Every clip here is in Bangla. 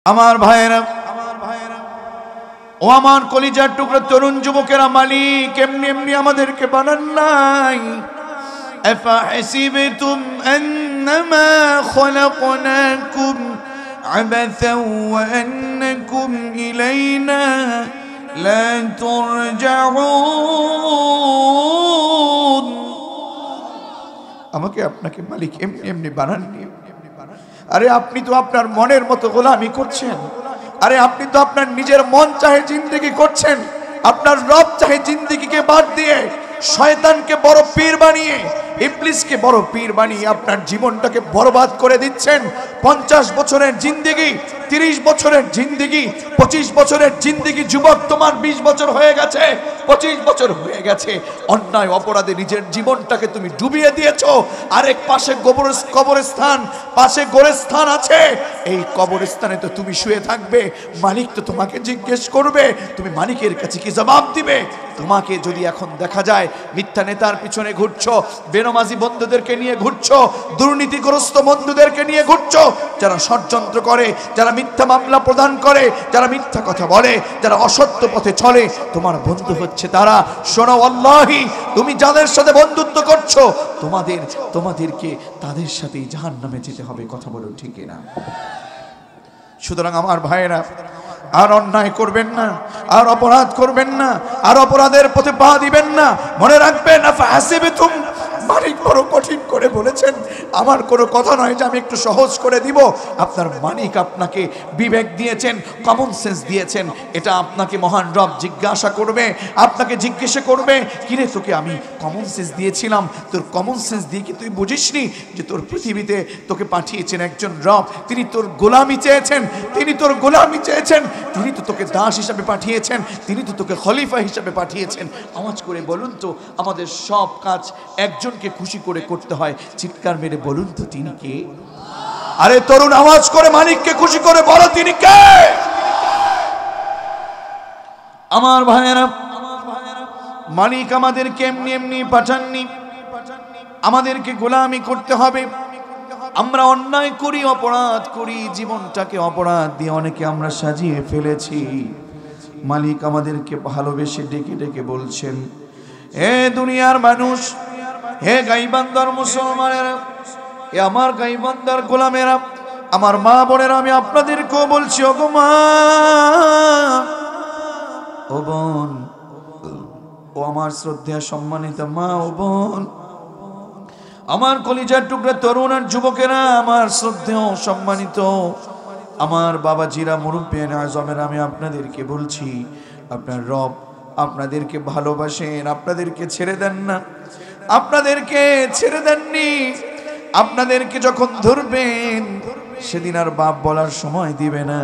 আমার ভাইয়েরা, ও আমার কলিজার টুকরা তরুণ যুবকেরা, মালিক এমনি এমনি আমাদেরকে বানান নাই। আফাহাসিবতুম আন্নামা খলাকনাকুম আবাসাও ওয়া আন্নাকুম ইলাইনা লা তুরজাউন। আমাকে আপনাকে মালিক এমনি এমনি বানাননি। আরে আপনি তো আপনার মনের মতো গোলামি করছেন। আরে আপনি তো আপনার নিজের মন চাহে জিন্দেগি করছেন। আপনার রব চাহে জিন্দেগিকে বাদ দিয়ে শয়তানকে বড় পীর বানিয়ে, ইবলিসকে বড় পীর বানিয়ে আপনার জীবনটাকে বরবাদ করে দিচ্ছেন। 50 বছরের জিন্দেগি, 30 বছরের জিন্দেগি, 25 বছরের জিন্দেগি, যুবক তোমার 20 বছর হয়ে গেছে, 25 বছর হয়ে গেছে। অন্যায় অপরাধে নিজের জীবনটাকে তুমি ডুবিয়ে দিয়েছো। আরেক পাশে কবরস্থান, পাশে গোরস্থান আছে। এই কবরস্থানে তো তুমি শুয়ে থাকবে, মালিক তো তোমাকে জিজ্ঞেস করবে, তুমি মালিকের কাছে কি জবাব দিবে? তোমাকে যদি এখন দেখা যায় মিথ্যা নেতার পিছনে ঘুরছো, বেনামাজি বন্ধুদেরকে নিয়ে ঘুরছো, দুর্নীতিগ্রস্ত বন্ধুদেরকে নিয়ে ঘুরছো, যারা ষড়যন্ত্র করে, যারা মিথ্যা মামলা প্রদান করে, যারা মিথ্যা কথা বলে, যারা অসত্য পথে চলে, তোমার বন্ধু হচ্ছে তারা। শোনো, আল্লাহি তুমি যাদের সাথে বন্ধুত্ব করছো, তোমাদেরকে তাদের সাথেই জাহান্নামে যেতে হবে। কথা বলো ঠিক না? সুতরাং আমার ভাইয়েরা, আর অন্যায় করবেন না, আর অপরাধ করবেন না, আর অপরাধের পথে পা দিবেন না। মনে রাখবেন, আফাহাসিবতুম, মালিক বড় কঠিন করে বলেছেন। আমার কোনো কথা নয় যে আমি একটু সহজ করে দিব। আপনার মালিক আপনাকে বিবেক দিয়েছেন, কমন সেন্স দিয়েছেন। এটা আপনাকে মহান রব জিজ্ঞাসা করবে, আপনাকে জিজ্ঞাসা করবে, কিরে তোকে আমি কমন সেন্স দিয়েছিলাম, তোর কমন সেন্স দিয়ে কি তুই বুঝিসনি যে তোর পৃথিবীতে তোকে পাঠিয়েছেন একজন রব? তিনি তোর গোলামি চেয়েছেন, তিনি তোর গোলামি চেয়েছেন, তিনি তো তোকে দাস হিসাবে পাঠিয়েছেন, তিনি তো তোকে খলিফা হিসাবে পাঠিয়েছেন। আওয়াজ করে বলুন তো, আমাদের সব কাজ একজনকে খুশি করে করতে হয়। চিৎকার মেরে বলুন তো, তিনি কে? আরে তরুণ, আওয়াজ করে মালিককে খুশি করে বলো, তিনি কে? আমার ভাইয়েরা, মালিক আমাদেরকে এমনি এমনি পাঠাননি, আমাদেরকে গোলামি করতে হবে। আমরা অন্যায় করি, অপরাধ করি, জীবনটাকে অপরাধ দিয়ে অনেকে আমরা সাজিয়ে ফেলেছি। মালিক আমাদেরকে ভালোবেসে ডেকে ডেকে বলছেন, হে দুনিয়ার মানুষ, হে গাইবান্দার মুসলমানেরা, এ আমার গাইবান্দার গোলামেরা, আমার মা বোনেরা, আমি আপনাদেরকেও বলছি, ওগো মা, ও বোন, ও আমার শ্রদ্ধা সম্মানিত মা, ও বোন, আমার কলিজার টুকরা তরুণ আর যুবকেরা, আমার শ্রদ্ধেয় সম্মানিত আমার বাবাজিরা, মুরব্বিয়ান আজমেরা, আমি আপনাদেরকে বলছি, আপনার রব আপনাদেরকে ভালোবাসেন, আপনাদেরকে ছেড়ে দেন না, আপনাদেরকে ছেড়ে দেননি। আপনাদেরকে যখন ধরবেন সেদিন আর বাপ বলার সময় দিবে না।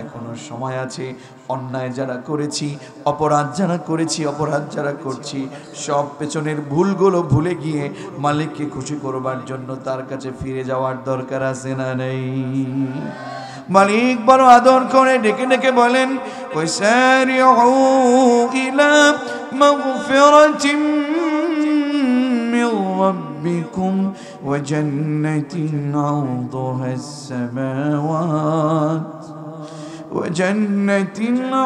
এখনো সময় আছে। অন্যায় যারা করেছি, অপরাধ যারা করেছি, অপরাধ যারা করছি, সব পেছনের ভুলগুলো ভুলে গিয়ে মালিককে খুশি করবার জন্য তার কাছে ফিরে যাওয়ার দরকার আছে না নেই? মালিক বড় আদর করে ডেকে ডেকে বলেন, ওয়াসারিউ ইলা মাগফিরাতিম মির রাব্বিকুম ওয়া জান্নাতিন আরদুহাস সামাওয়াত وجنة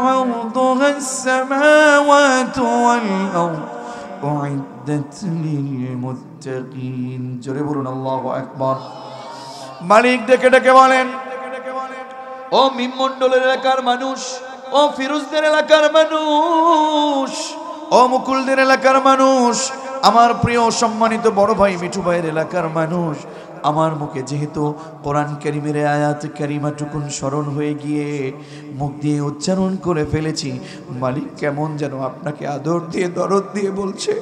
عرضها السماوات والأرض أعدت للمتقين। জোরে বলুন আল্লাহু আকবার। মালিক ডেকে ডেকে বলেন, ও মিম মণ্ডলের এলাকার মানুষ, ও ফিরোজদের এলাকার মানুষ, ও মুকুলদের এলাকার মানুষ, আমার প্রিয় সম্মানিত বড় ভাই মিঠু ভাইয়ের এলাকার মানুষ, আমার মুখে যেহেতু কোরআন কারীমের আয়াত কারিমাটুকুন স্মরণ হয়ে গিয়ে মুখ দিয়ে উচ্চারণ করে ফেলেছি, মালিক কেমন যেন আপনাকে আদর দিয়ে দরদ দিয়ে বলছে,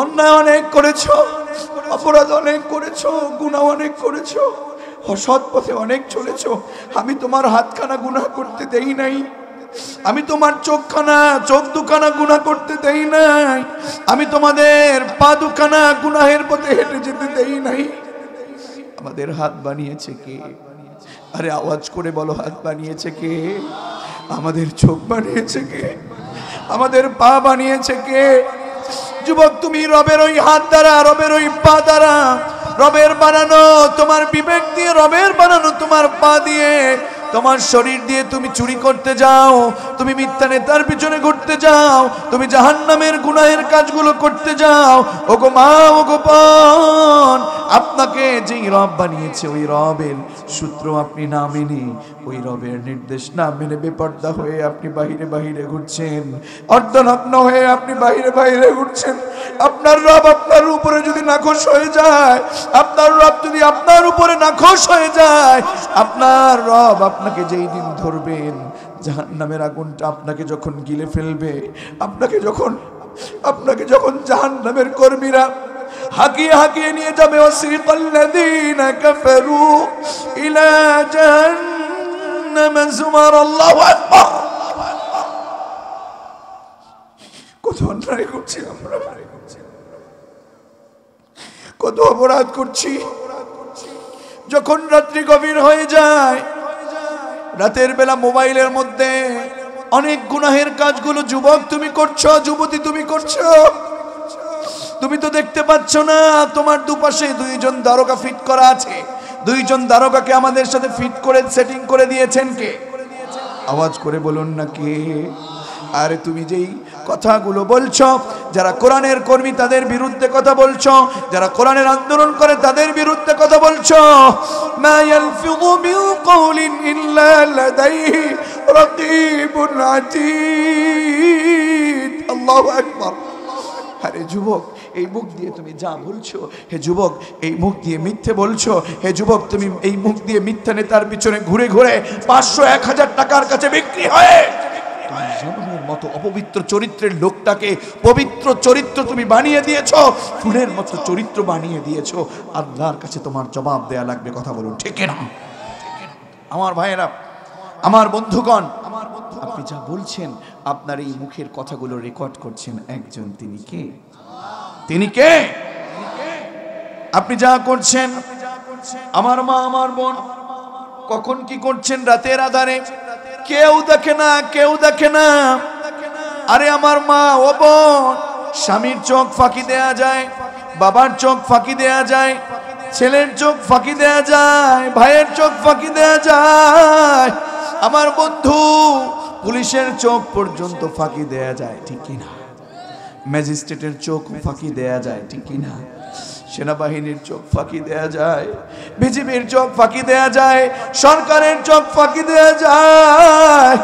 অন্যায় অনেক করেছো, অপরাধ অনেক করেছো, গুনাহ অনেক করেছো, অসৎ পথে অনেক চলেছো, আমি তোমার হাতখানা গুনাহ করতে দেই নাই, আমি তোমার চোখ দুখানা গুনাহ করতে দেই নাই, আমি তোমাদের পা দুখানা গুনাহের পথে হেঁটে যেতে দেই নাই। আমাদের হাত বানিয়েছে কে? আরে আওয়াজ করে বলো, হাত বানিয়েছে কে? আমাদের চোখ বানিয়েছে কে? আমাদের পা বানিয়েছে কে? যুবক, তুমি রবের ওই হাত দ্বারা, রবের ওই পা দ্বারা, রবের বানানো তোমার বিবেক দিয়ে, রবের বানানো তোমার পা দিয়ে তোমার শরীর দিয়ে তুমি চুরি করতে যাও, তুমি মিথ্যা নেতার পিছনে ঘুরতে যাও, তুমি জাহান্নামের গুনাহের কাজগুলো করতে যাও, ওগো মা ওগো বোন, আপনাকে যেই রব বানিয়েছে ওই রবের সূত্র আপনি না মেনে, ওই রবের নির্দেশ না মেনে বেপর্দা হয়ে আপনি বাহিরে বাহিরে ঘুরছেন, অর্ধনগ্ন হয়ে আপনি বাহিরে বাহিরে ঘুরছেন। আপনার রব আপনার উপরে যদি নাখোশ হয়ে যায়, আপনার রব যদি আপনার উপরে নাখোশ হয়ে যায়, আপনার রব আপনাকে যেই দিন ধরবেন, জাহান্নামের আগুনটা আপনাকে যখন গিলে ফেলবে, আপনাকে যখন জাহান্নামের কর্মীরা হাকিয়ে হাকিয়ে নিয়ে যাবে, ওয়াসিকাল্লাযীনা কাফারু ইলা জাহান্নাম যুমার। আল্লাহু আকবার। কত অন্যায় করছি আমরা, কত অপরাধ করছি। যখন রাত্রি গভীর হয়ে যায়, রাতের বেলা মোবাইলের মধ্যে অনেক গুনাহের কাজগুলো যুবক তুমি করছো, যুবতী তুমি করছো, তুমি তো দেখতে পাচ্ছ না। তোমার দুপাশে দুইজন দারোগা ফিট করা আছে, দুইজন দারোগাকে আমাদের সাথে ফিট করে সেটিং করে দিয়েছেন কে? আওয়াজ করে বলুন না কে? আরে তুমি যেই কথাগুলো বলছো, যারা কোরআনের কর্মী তাদের বিরুদ্ধে কথা বলছো, যারা কোরআনের আন্দোলন করে তাদের বিরুদ্ধে কথা বলছো। মা ইয়ালফিযু মিন কওলিন ইল্লা লাদাইহি রাকীবুন আতীদ। আল্লাহু আকবার। আরে যুবক, এই মুখ দিয়ে তুমি যা বলছো, হে যুবক এই মুখ দিয়ে মিথ্যে বলছো, হে যুবক তুমি এই মুখ দিয়ে মিথ্যা নেতার পিছনে ঘুরে ঘুরে 500-1000 টাকার কাছে বিক্রি হয় জনমের মতো অপবিত্র চরিত্রের লোকটাকে পবিত্র চরিত্র তুমি বানিয়ে দিয়েছো, ফুলের মতো চরিত্র বানিয়ে দিয়েছো। আল্লাহর কাছে তোমার জবাব দেয়া লাগবে। কথা বলুন ঠিক না? আমার ভাইয়েরা, আমার বন্ধুগণ, আপনি যা বলছেন, আপনার এই মুখের কথাগুলো রেকর্ড করছেন একজন, তিনি কে? তিনি কে? আপনি যা করছেন, আমার মা আমার বোন কখন কি করছেন রাতের আধারে কেউ দেখে না, কেউ দেখে না। আরে আমার মা ও বোন, স্বামীর চোখ ফাঁকি দেয়া যায়, বাবার চোখ ফাঁকি দেয়া যায়, ছেলের চোখ ফাঁকি দেয়া যায়, ভাইয়ের চোখ ফাঁকি দেয়া যায়। আমার বন্ধু, পুলিশের চোখ পর্যন্ত ফাঁকি দেয়া যায়, ঠিক কিনা? ম্যাজিস্ট্রেটের চোখ ফাঁকি দেয়া যায়, ঠিক কিনা? সেনাবাহিনীর চোখ ফাঁকি দেয়া যায়, বিজিবির চোখ ফাঁকি দেয়া যায়, সরকারের চোখ ফাঁকি দেয়া যায়।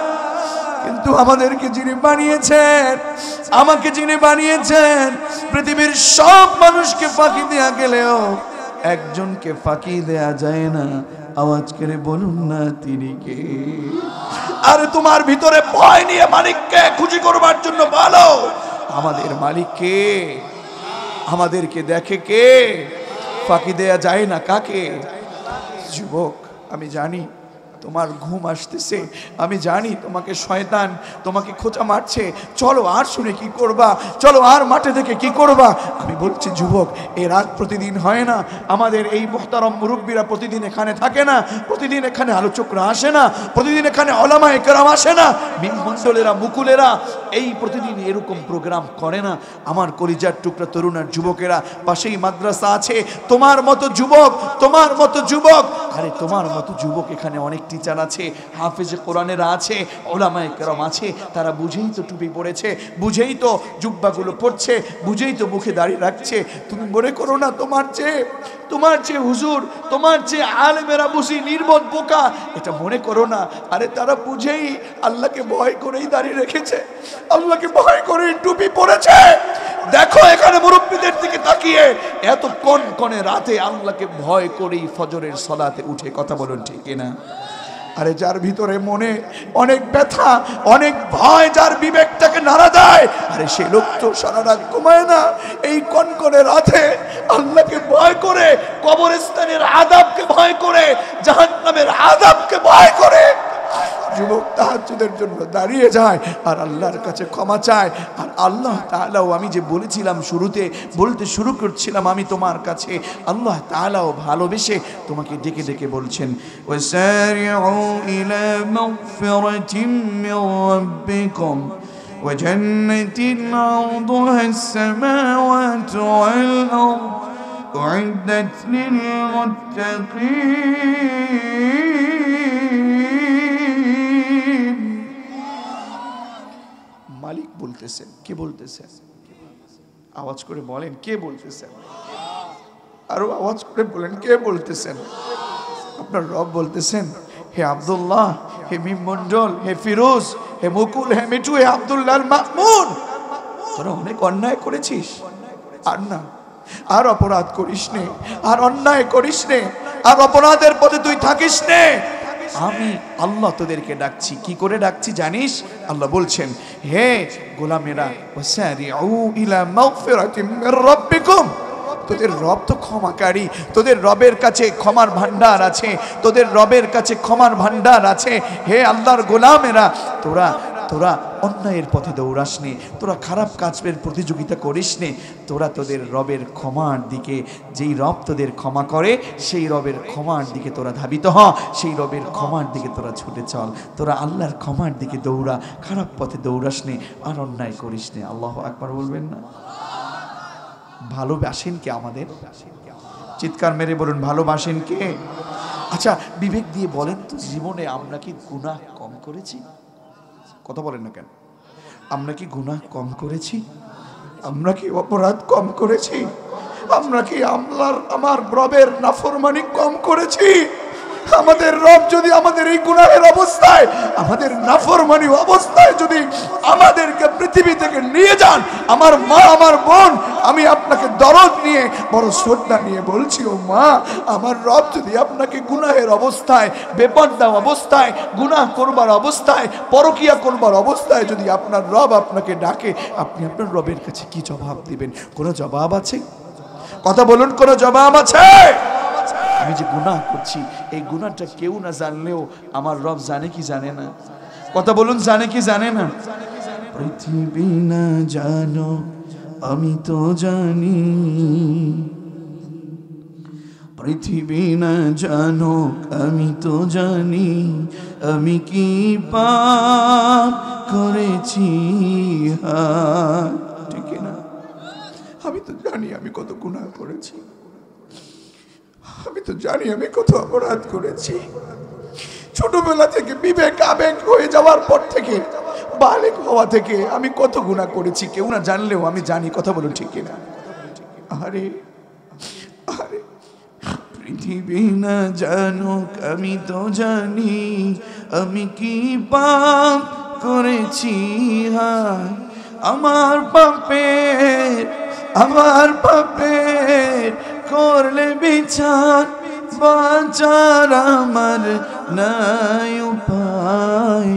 কিন্তু আমাদেরকে যিনি বানিয়েছেন, আমাকে যিনি বানিয়েছেন, পৃথিবীর সব মানুষকে ফাঁকি দেয়া গেলেও একজনকে ফাঁকি দেয়া যায় না। আওয়াজ করে বলুন না তিনি কে? আরে তোমার ভিতরে ভয় নিয়ে মালিককে খুশি করবার জন্য বলো, আমাদের মালিক কে? আমাদেরকে দেখে কে? ফাঁকি দেয়া যায় না কাকে? যুবক, আমি জানি তোমার ঘুম আসতেছে, আমি জানি তোমাকে শয়তান তোমাকে খোঁচা মারছে, চলো আর শুনে কি করবা, চলো আর মাঠে থেকে কি করবা। আমি বলছি যুবক, এ রাত প্রতিদিন হয় না। আমাদের এই মুহতারম মুরব্বীরা প্রতিদিন এখানে থাকে না, প্রতিদিন এখানে আলোচকরা আসে না, প্রতিদিন এখানে ওলামায়ে কেরাম আসে না, মণ্ডলেরা মুকুলেরা এই প্রতিদিন এরকম প্রোগ্রাম করে না। আমার কলিজার টুকরা তরুণ আর যুবকেরা, পাশেই মাদ্রাসা আছে, তোমার মতো যুবক, তোমার মতো যুবক, আরে তোমার মতো যুবক এখানে অনেক টিচার আছে, হাফেজে কোরআনেরা আছে, ওলামায়ে কেরাম আছে, তারা বুঝেই তো টুপি পড়েছে, বুঝেই তো জুব্বাগুলো পড়ছে, বুঝেই তো মুখে দাঁড়িয়ে রাখছে। তুমি মনে করো না তোমার চেয়ে হুজুর, তোমার চেয়ে আলেমেরা বুঝি নির্বোধ বোকা, এটা মনে করো না। আরে তারা বুঝেই আল্লাহকে ভয় করেই দাঁড়িয়ে রেখেছে, আল্লাহকে ভয় করে টুপি পড়েছে। দেখো এখানে মুরব্বীদের দিকে তাকিয়ে, এত কনকনে রাতে আল্লাহকে ভয় করেই ফজরের সালাতে উঠে। কথা বলুন ঠিক কিনা? আরে যার ভিতরে মনে অনেক ব্যথা, অনেক ভয়, যার বিবেকটাকে নাড়া দেয়, আরে সে লোক তো সারা রাত ঘুমায় না। এই কনকনে রাতে আল্লাহকে ভয় করে, কবরস্থানের আযাবকে ভয় করে, জাহান্নামের আযাবকে ভয় করে যুবক তাহাজ্জুদের জন্য দাঁড়িয়ে যায় আর আল্লাহর কাছে ক্ষমা চায়। আর আল্লাহ তাআলাও, আমি যে বলেছিলাম শুরুতে, বলতে শুরু করছিলাম, আমি তোমার কাছে আল্লাহ তাআলাও ভালোবেসে তোমাকে ডেকে ডেকে বলছেন, ওয়াসারিউ ইলা মাগফিরাতিম মির রাব্বিকুম ওয়া জান্নাতিন আরদুহাস সামাওয়াতু ওয়াল আরদ উইদ্দাত লিল মুত্তাকিন। বলতেছেন? কে বলতেছেন? আওয়াজ করে বলেন, কে বলতেছেন? আরো আওয়াজ করে বলেন, কে বলতেছেন? আপনার রব বলতেছেন, হে আব্দুল্লাহ, হে মিম মন্ডল, হে ফিরোজ, হে মুকুল, হে মিঠু, হে আব্দুল্লাহ মামুন, তোরা অনেক অন্যায় করেছিস, আর না, আর অপরাধ করিস নে, আর অন্যায় করিস নে, আর অপরাধের পথে তুই থাকিস নে। আমি আল্লাহ তোদেরকে ডাকছি। কি করে ডাকছি জানিস? আল্লাহ বলছেন, হে গোলামেরা, ওয়াসারিউ ইলা মাগফিরাতিম মির রাব্বিকুম, তোদের রব তো ক্ষমাকারী, তোদের রবের কাছে ক্ষমার ভান্ডার আছে, তোদের রবের কাছে ক্ষমার ভান্ডার আছে। হে আল্লাহর গোলামেরা, তোরা তোরা অন্যায়ের পথে দৌড়াস নে, তোরা খারাপ কাজের প্রতিযোগিতা করিস নে, তোরা তোদের রবের ক্ষমার দিকে, যেই রব তোদের ক্ষমা করে সেই রবের ক্ষমার দিকে তোরা ধাবিত হ, সেই রবের ক্ষমার দিকে তোরা ছুটে চল, তোরা আল্লাহর ক্ষমার দিকে দৌড়া, খারাপ পথে দৌড়াস নে, আর অন্যায় করিস নে। আল্লাহু আকবার বলবেন না? ভালোবাসেন কে আমাদের? চিৎকার মেরে বলুন, ভালোবাসেন কে? আচ্ছা, বিবেক দিয়ে বলেন তো, জীবনে আমরা কি গুনাহ কম করেছি? কথা বলেন না কেন? আমরা কি গুনাহ কম করেছি? আমরা কি অপরাধ কম করেছি? আমরা কি আমার রবের নাফরমানি কম করেছি? আমাদের রব যদি আমাদের এই গুনাহের অবস্থায়, আমাদের নাফরমানি অবস্থায় যদি আমাদেরকে পৃথিবী থেকে নিয়ে যান, আমার মা, আমার বোন, আমি আপনাকে দরদ নিয়ে, বড় শ্রদ্ধা নিয়ে বলছি, ও মা, আমার রব যদি আপনাকে গুনাহের অবস্থায়, বেপরদা অবস্থায়, গুনাহ করবার অবস্থায়, পরকিয়া করবার অবস্থায় যদি আপনার রব আপনাকে ডাকে, আপনি আপনার রবের কাছে কি জবাব দিবেন? কোনো জবাব আছে? কথা বলুন, কোনো জবাব আছে? আমি যে গুনাহ করছি, এই গুনাহটা কেউ না জানলেও আমার রব জানে কি জানে না? কথা বলুন, জানে কি জানে না? পৃথিবী না জানো আমি তো জানি, পৃথিবী না জানো আমি তো জানি, আমি কি পাপ করেছি। ঠিক না? আমি তো জানি আমি কত গুনাহ করেছি, আমি তো জানি আমি কত অপরাধ করেছি। ছোটবেলা থেকে বিবেক আবেগ হয়ে যাওয়ার পর থেকে, বালেগ হওয়া থেকে আমি কত গুনাহ করেছি, কেউ না জানলেও আমি জানি। কথা বলুন, ঠিক কিনা? আরে আরে, পৃথিবী না জানুক আমি তো জানি, আমি কি পাপ করেছি। আমার পাপের করলে বিচার, বাঁচার আমার নাই উপায়।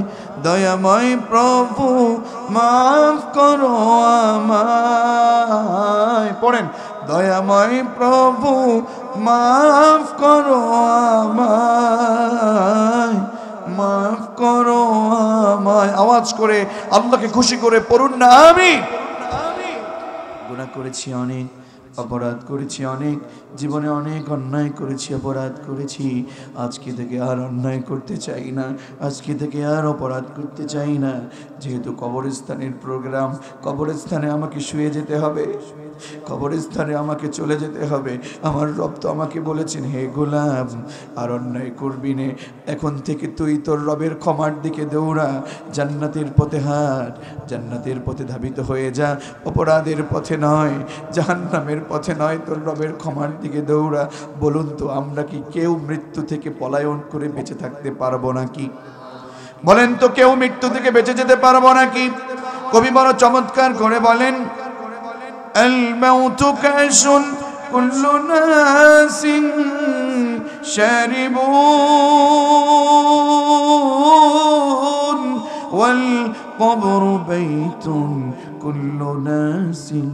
দয়াময় প্রভু মাফ করো আমায়। পড়েন, দয়াময় প্রভু মাফ করো আমায়, মাফ করো আমায়। আওয়াজ করে আল্লাহকে খুশি করে পড়ুন না, আমি গুনাহ করেছি অনেক, অপরাধ করেছি অনেক, জীবনে অনেক অন্যায় করেছি, অপরাধ করেছি। আজকে থেকে আর অন্যায় করতে চাই না, আজকে থেকে আর অপরাধ করতে চাই না। যেহেতু কবরস্থানের প্রোগ্রাম, কবরস্থানে আমাকে শুয়ে যেতে হবে, কবরস্থানে আমাকে চলে যেতে হবে। আমার রব তো আমাকে বলেছেন, হে গোলাম, আর অন্যায় করবি নে, এখন থেকে তুই তোর রবের ক্ষমার দিকে দৌড়া, জান্নাতের পথে হাঁট, জান্নাতের পথে ধাবিত হয়ে যা, অপরাধের পথে নয়, জাহান্নামের পথে নয়, তোর রবের ক্ষমার দিকে দৌড়া। বলুন তো, আমরা কি কেউ মৃত্যু থেকে পলায়ন করে বেঁচে থাকতে পারবো নাকি? বলেন তো, কেউ মৃত্যু থেকে বেঁচে যেতে পারবো নাকি? কবি বড় চমৎকার করে বলেন, আল মাউতু কাশুন কুল্লু নাসিন শারিবুন ওয়াল কবরু বাইতুন কুল্লু নাসিন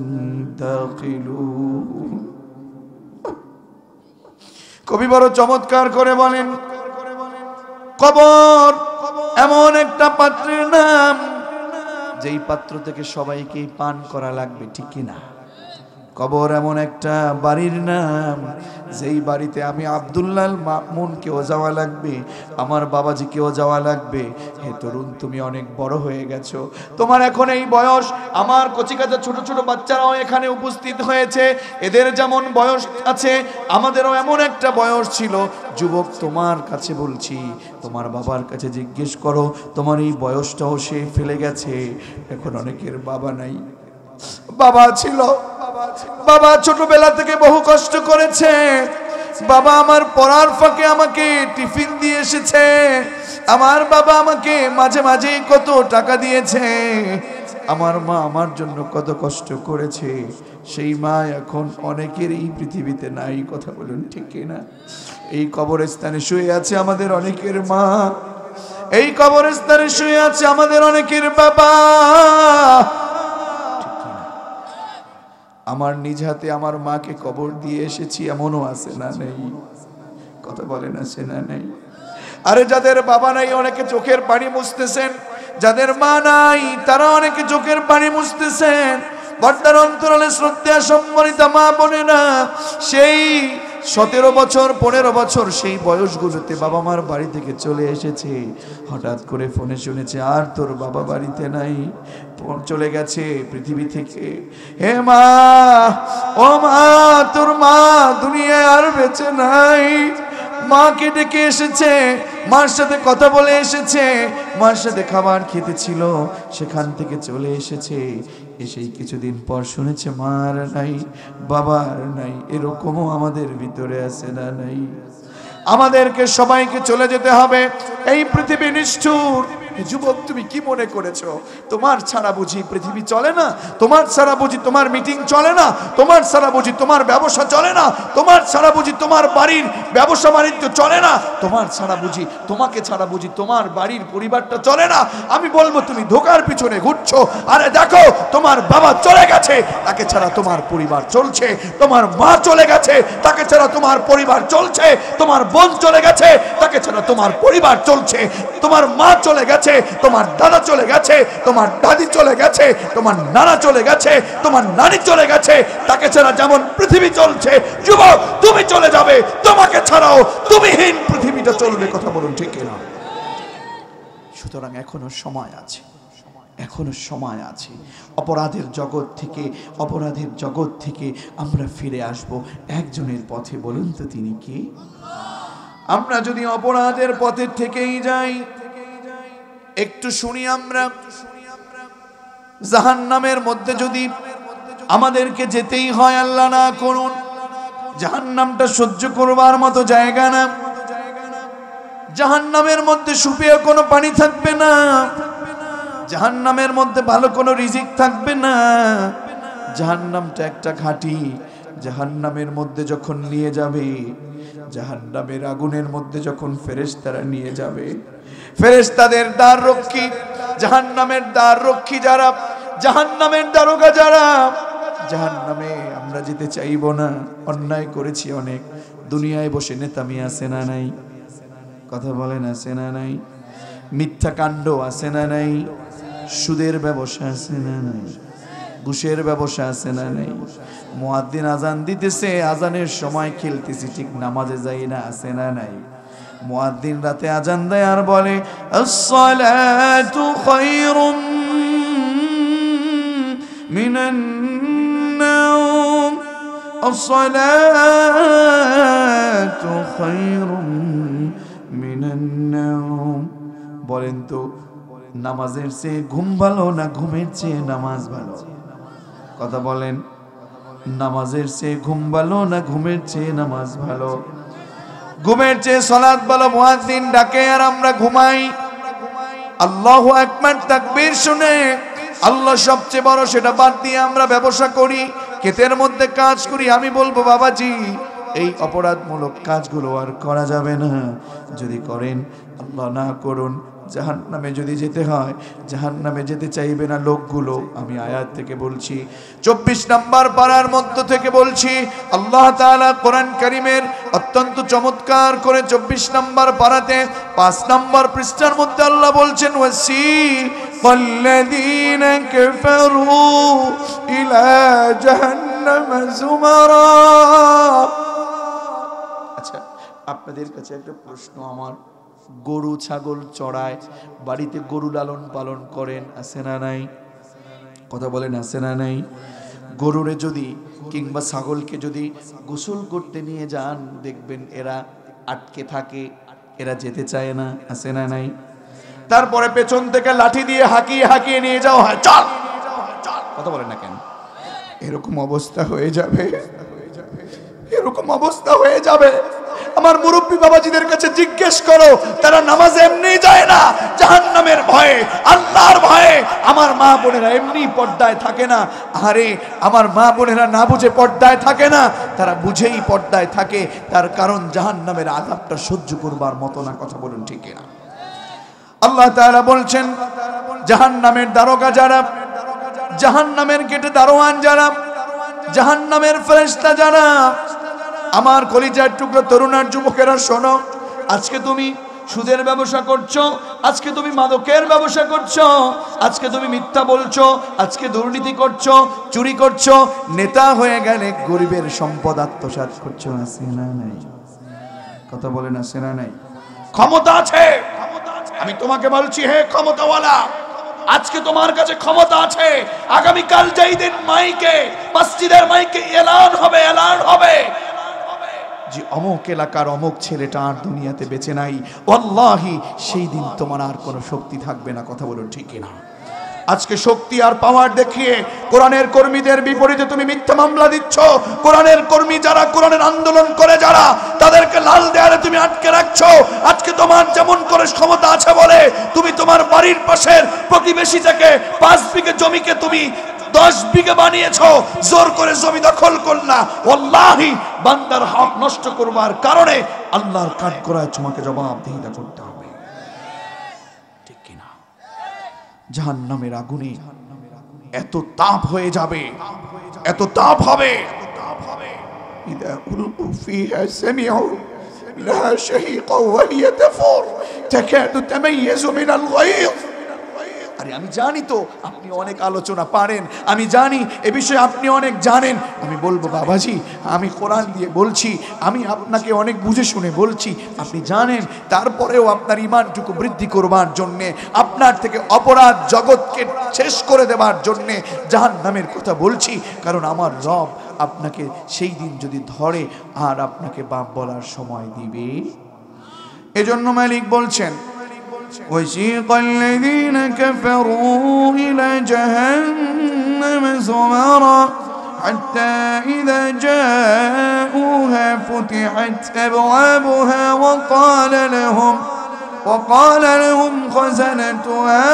দাখিলুন। কবি বড় চমৎকার করে বলেন, কবর এমন একটা পাত্রের নাম, যেই পাত্র থেকে সবাইকে পান করা লাগবে, ঠিক কিনা? কবর এমন একটা বাড়ির নাম যেই বাড়িতে আমি আব্দুল্লাহ মামুনকেও যাওয়া লাগবে, আমার বাবাজিকেও যাওয়া লাগবে। হে তরুণ, তুমি অনেক বড় হয়ে গেছো, তোমার এখন এই বয়স। আমার কচিকাচা ছোট ছোট বাচ্চারাও এখানে উপস্থিত হয়েছে, এদের যেমন বয়স আছে আমাদেরও এমন একটা বয়স ছিল। যুবক, তোমার কাছে বলছি, তোমার বাবার কাছে জিজ্ঞেস করো, তোমার এই বয়সটাও সে ফেলে গেছে। এখন অনেকের বাবা নাই, বাবা ছিল, বাবা ছোটবেলা থেকে বহু কষ্ট করেছে, বাবা আমার পড়ার ফাঁকে আমাকে টিফিন দিয়ে এসেছে, আমার বাবা আমাকে মাঝে মাঝে কত টাকা দিয়েছে, আমার মা আমার জন্য কত কষ্ট করেছে। সেই মা এখন অনেকের এই পৃথিবীতে নাই। কথা বলুন ঠিক কিনা? এই কবরস্থানে শুয়ে আছে আমাদের অনেকের মা, এই কবরস্থানে শুয়ে আছে আমাদের অনেকের বাবা। আমার নিজ হাতে আমার মাকে কবর দিয়ে এসেছি, এমনও আছে না নেই? কথা বলেন, আছে না নেই? আরে যাদের বাবা নাই অনেকে চোখের পানি মুছতেছেন, যাদের মা নাই তারা অনেকে চোখের পানি মুছতেছেন। পর্দার অন্তরালে শ্রদ্ধা সম্মানিতা মা বোনেরা, সেই 17 বছর 15 বছর সেই বয়সগুলোতে বাবা মার বাড়ি থেকে চলে এসেছে, হঠাৎ করে ফোনে শুনেছে আর তোর বাবা বাড়িতে নাই, চলে গেছে পৃথিবী থেকে। হে মা, ও মা, তোর মা দুনিয়ায় আর বেঁচে নাই। মাকে ডেকে এসেছে, মার সাথে কথা বলে এসেছে, মার সাথে খাবার খেতে ছিল, সেখান থেকে চলে এসেছে। এসেই কিছুদিন পর শুনেছে মার নাই, বাবার নাই। এরকমও আমাদের ভিতরে আছে না নাই? আমাদেরকে সবাইকে চলে যেতে হবে, এই পৃথিবী নিষ্ঠুর। যুবক, তুমি কি মনে করেছো তোমার ছাড়া বুঝি পৃথিবী চলে না? তোমার ছাড়া বুঝি তোমার মিটিং চলে না? তোমার ছাড়া বুঝি তোমার ব্যবসা চলে না? তোমার ছাড়া বুঝি তোমার বাড়ির ব্যবসা বাণিজ্য চলে না? তোমার ছাড়া বুঝি, তোমাকে ছাড়া বুঝি তোমার বাড়ির পরিবারটা চলে না? আমি বলবো তুমি ধোকার পিছনে ঘুরছো। আরে দেখো, তোমার বাবা চলে গেছে, তাকে ছাড়া তোমার পরিবার চলছে। তোমার মা চলে গেছে, তাকে ছাড়া তোমার পরিবার চলছে। তোমার বোন চলে গেছে, তাকে ছাড়া তোমার পরিবার চলছে। তোমার মা চলে গেছে, তোমার দাদা চলে গেছে, তোমার দাদি চলে গেছে, তোমার নানা চলে গেছে, তোমার নানি চলে গেছে। তাকে ছাড়া যেমন পৃথিবী চলছে, যুবক তুমি চলে যাবে, তোমাকে ছাড়াও তুমিহীন পৃথিবীটা চলবে। কথা বলুন ঠিক কিনা? সুতরাং এখনো সময় আছে, এখনো সময় আছে। অপরাধের জগৎ থেকে আমরা ফিরে আসব একজনের পথে। বলুন তো তিনি কি? আমরা যদি অপরাধের পথে থেকেই যাই, একটু শুনি আমরা, জাহান্নামের মধ্যে যদি আমাদেরকে যেতেই হয়, আল্লাহ না করুন, জাহান্নামটা সহ্য করবার মতো জায়গা না। জাহান্নামের মধ্যে সুপেয় কোনো পানি থাকবে না, জাহান্নামের মধ্যে ভালো কোনো রিজিক থাকবে না। জাহান্নামটা একটা ঘাঁটি। জাহান্নামের মধ্যে যখন নিয়ে যাবে, জাহান্নামের আগুনের মধ্যে যখন ফেরেশতারা নিয়ে যাবে, ফেরেশতাদের দ্বার রক্ষী, জাহান্নামের দ্বার রক্ষী যারা, জাহান্নামের দারোগা যারা, জাহান্নামে আমরা যেতে চাইবো না। অন্যায় করেছি অনেক, দুনিয়ায় বসে নেতামি আছে না নাই? কথা বলেন, আছে না নাই? মিথ্যা কাণ্ড আছে না নাই? সুদের ব্যবসা আছে না নাই? ঘুষের ব্যবসা আছে না নাই? মুয়াজ্জিন আজান দিতেছে, আজানের সময় খেলতেছি, ঠিক নামাজে যাই না, আছে না নাই? মুয়াজ্জিন রাতে আজান দেয় আর বলে আসসালাতু খায়রুম মিনান নাওম, আসসালাতু খায়রুম মিনান নাওম। বলেন তো, নামাজের চেয়ে ঘুম ভালো না ঘুমের চেয়ে নামাজ ভালো? কথা বলেন, নামাজের চেয়ে ঘুম ভালো না ঘুমের চেয়ে নামাজ ভালো? ঘুমের চেয়ে সালাত ভালো। মুয়াজ্জিন ডাকে আর আমরা ঘুমাই। আল্লাহু আকবার তাকবীর শুনে আল্লাহ সবচেয়ে বড় সেটা বাদ দিয়ে আমরা ব্যবসা করি, ক্ষেতের মধ্যে কাজ করি। আমি বলবো বাবাজি, এই অপরাধমূলক কাজগুলো আর করা যাবে না। যদি করেন, আল্লাহ না করুন, জাহান্নামে যদি যেতে হয়, জাহান্নামে যেতে চাইবে না লোকগুলো। আমি আয়াত থেকে বলছি, 24 নম্বর পারার মধ্য থেকে বলছি। আল্লাহ তাআলা কোরআন কারীমের অত্যন্ত চমৎকার করে 24 নম্বর পারাতে 5 নম্বর পৃষ্ঠার মধ্যে আল্লাহ বলছেন, ওয়াসিকাল্লাযীনা কাফারু ইলা জাহান্নাম جهنم زمرا আচ্ছা আপনাদের কাছে একটা প্রশ্ন আমার গরু ছাগল চড়ায় বাড়িতে গরু লালন পালন করেন আছে না নাই কথা বলেন আছে না নাই গরুরে যদি কিংবা ছাগলকে যদি গোসল করতে নিয়ে যান দেখবেন এরা আটকে থাকে এরা যেতে চায় না আছে না নাই তারপরে পেছন থেকে লাঠি দিয়ে হাঁকিয়ে হাঁকিয়ে নিয়ে যাওয়া হয় চল কথা বলেন না কেন এরকম অবস্থা হয়ে যাবে এরকম অবস্থা হয়ে যাবে আমার মুরব্বি বাবাজিদের কাছে জিজ্ঞেস করো তারা নামাজে এমনি যায় না জাহান্নামের ভয়ে আল্লাহর ভয়ে আমার মা বোনেরা এমনি পর্দায় থাকে না আরে আমার মা বোনেরা না বুঝে পর্দায় থাকে না তারা বুঝেই পর্দায় থাকে তার কারণ জাহান্নামের আযাবটা সহ্য করবার মতো না কথা বলুন ঠিক না আল্লাহ তাআলা বলছেন জাহান্নামের দারোগা যারা জাহান্নামের গেটে দারোয়ান যারা জাহান্নামের ফেরেশতা যারা আমার কলিজার টুকরো তরুণার যুবকেরা শোনো আজকে তুমি সুদের ব্যবসা করছো আজকে তুমি মাদকের ব্যবসা করছো আজকে তুমি মিথ্যা বলছো আজকে দুর্নীতি করছো চুরি করছো নেতা হয়ে গেলে গরিবের সম্পদ আত্মসাৎ করছো আছে না নাই কথা বলেন আছে না নাই ক্ষমতা আছে আমি তোমাকে বলছি হে ক্ষমতাওয়ালা আজকে তোমার কাছে ক্ষমতা আছে আগামী কাল যেই দিন মাইকে মসজিদের মাইকে এলান হবে যে অমুক এলাকার অমুক ছেলেটা আর দুনিয়াতে বেঁচে নাই ওয়াল্লাহি সেই দিন তোমার আর কোনো শক্তি থাকবে না কথা বলুন ঠিক না আজকে শক্তি আর পাওয়ার দেখিয়ে কোরআনের কর্মীদের বিপরীতে তুমি মিথ্যা মামলা দিচ্ছ কোরআনের কর্মী যারা কোরআনের আন্দোলন করে যারা তাদেরকে লাল দেয়ালে তুমি আটকে রাখছো আজকে তোমার যেমন করে ক্ষমতা আছে বলে তুমি তোমার বাড়ির পাশের প্রতিবেশী থেকে 5 বিঘা জমিকে তুমি 10 বিঘা বানিয়েছো জোর করে জমি দখল করলা ওয়াল্লাহি বান্দার হক নষ্ট করবার কারণে আল্লাহর কাঠগড়ায় তোমাকে জবাবদিহিতা করতে হবে ঠিক কি না জাহান্নামের আগুনে এত তাপ হয়ে যাবে এত তাপ হবে ইদা উলকু ফিহা সামিউ লাহা শাহীকা ওয়া হিয়া তাফুর তাকাদু তামাইয়াজু মিনাল গায়য আরে আমি জানি তো আপনি অনেক আলোচনা পারেন আমি জানি এ বিষয়ে আপনি অনেক জানেন আমি বলবো বাবাজি আমি কোরআন দিয়ে বলছি আমি আপনাকে অনেক বুঝে শুনে বলছি আপনি জানেন তারপরেও আপনার ঈমানটুকু বৃদ্ধি করবার জন্য আপনার থেকে অপরাধ জগৎকে শেষ করে দেবার জন্য জাহান্নামের কথা বলছি কারণ আমার রব আপনাকে সেই দিন যদি ধরে আর আপনাকে বাপ বলার সময় দিবে এজন্য মালিক বলছেন وسيق الذين كفروا إلى جهنم زمرا حتى إذا جاءوها فتحت أبوابها وقال لهم خزنتها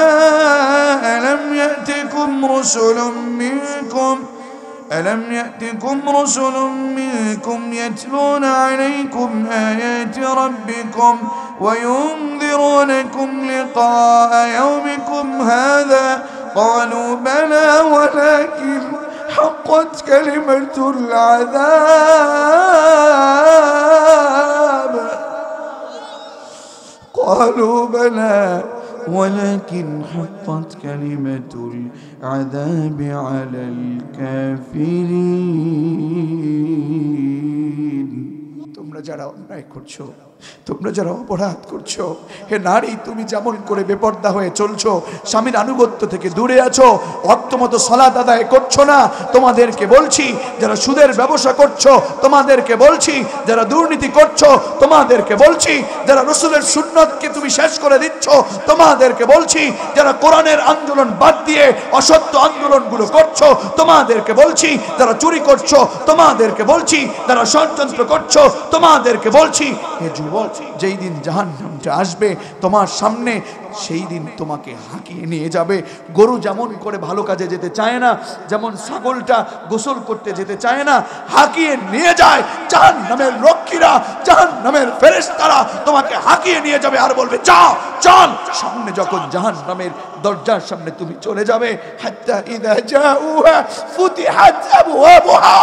ألم يأتكم رسل منكم يتلون عليكم آيات ربكم وينذرونكم لقاء يومكم هذا قالوا بلى ولكن حقت كلمة العذاب قالوا بلى ولكن حقت كلمة العذاب على الكافرين তোমরা যারা অন্যায় করছো তোমরা যারা অপরাধ করছো হে নারী তুমি যেমন করে বেপরদা হয়ে চলছো স্বামীর আনুগত্য থেকে দূরে আছো ওয়াক্তমতো সালাত আদায় করছো না তোমাদেরকে বলছি যারা সুদের ব্যবসা করছো তোমাদেরকে বলছি যারা দুর্নীতি করছো তোমাদেরকে বলছি যারা রাসূলের সুন্নাতকে তুমি শেষ করে দিচ্ছ তোমাদেরকে বলছি যারা কোরআনের আন্দোলন বাদ দিয়ে অসত্য আন্দোলনগুলো করছো তোমাদেরকে বলছি যারা চুরি করছো তোমাদেরকে বলছি যারা ষড়যন্ত্র করছো তোমাদেরকে বলছি হে যুবক যেই দিন জাহান্নামটা আসবে তোমার সামনে সেই দিন তোমাকে হাঁকিয়ে নিয়ে যাবে গরু যেমন করে ভালো কাজে যেতে চায় না যেমন ছাগলটা গোসল করতে যেতে চায় না হাঁকিয়ে নিয়ে যায় জাহান্নামের রক্ষীরা জাহান্নামের ফেরেশতারা তোমাকে হাঁকিয়ে নিয়ে যাবে আর বলবে যাও চল সামনে যখন জাহান্নামের দরজার সামনে তুমি চলে যাবে হাত্তা ইযা জাউহা ফুতিহাত আবওয়াবুহা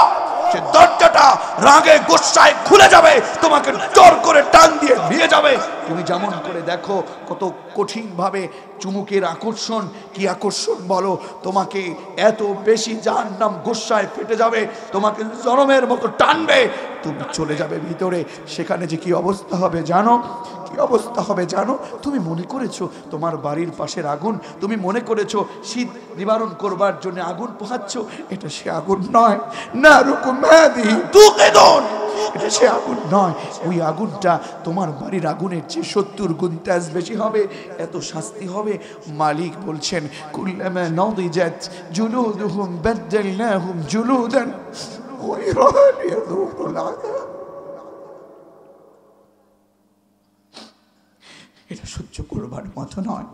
সে দরজাটা রাগে গোসায় খুলে যাবে তোমাকে জোর করে টান দিয়ে নিয়ে যাবে তুমি যেমন করে দেখো কত কঠিন ভাবে চুমুকের আকর্ষণ, কি আকর্ষণ বলো, তোমাকে এত বেশি জাহান্নাম গুসায় ফেটে যাবে, তোমাকে জনমের মতো টানবে, তুমি চলে যাবে ভিতরে। সেখানে যে কি অবস্থা হবে জানো, কি অবস্থা হবে জানো? তুমি মনে করেছো তোমার বাড়ির পাশের আগুন, তুমি মনে করেছো শীত নিবারণ করবার জন্য আগুন পোহাচ্ছ, এটা সে আগুন নয়। না রুকুম হাদি তুকিদুন, এটা সে আগুন নয়। ওই আগুনটা তোমার বাড়ির আগুনের চেয়ে 70 গুণ তেজ বেশি হবে, এত শাস্তি হবে। মালিক বলছেন কুল্লামা নাদিজাত জুলুদুহুম বাদদালনাহুম জুলুদান গায়রাহা লিয়াযুকুল আযাব। এটা সহ্য করবার মতো নয়।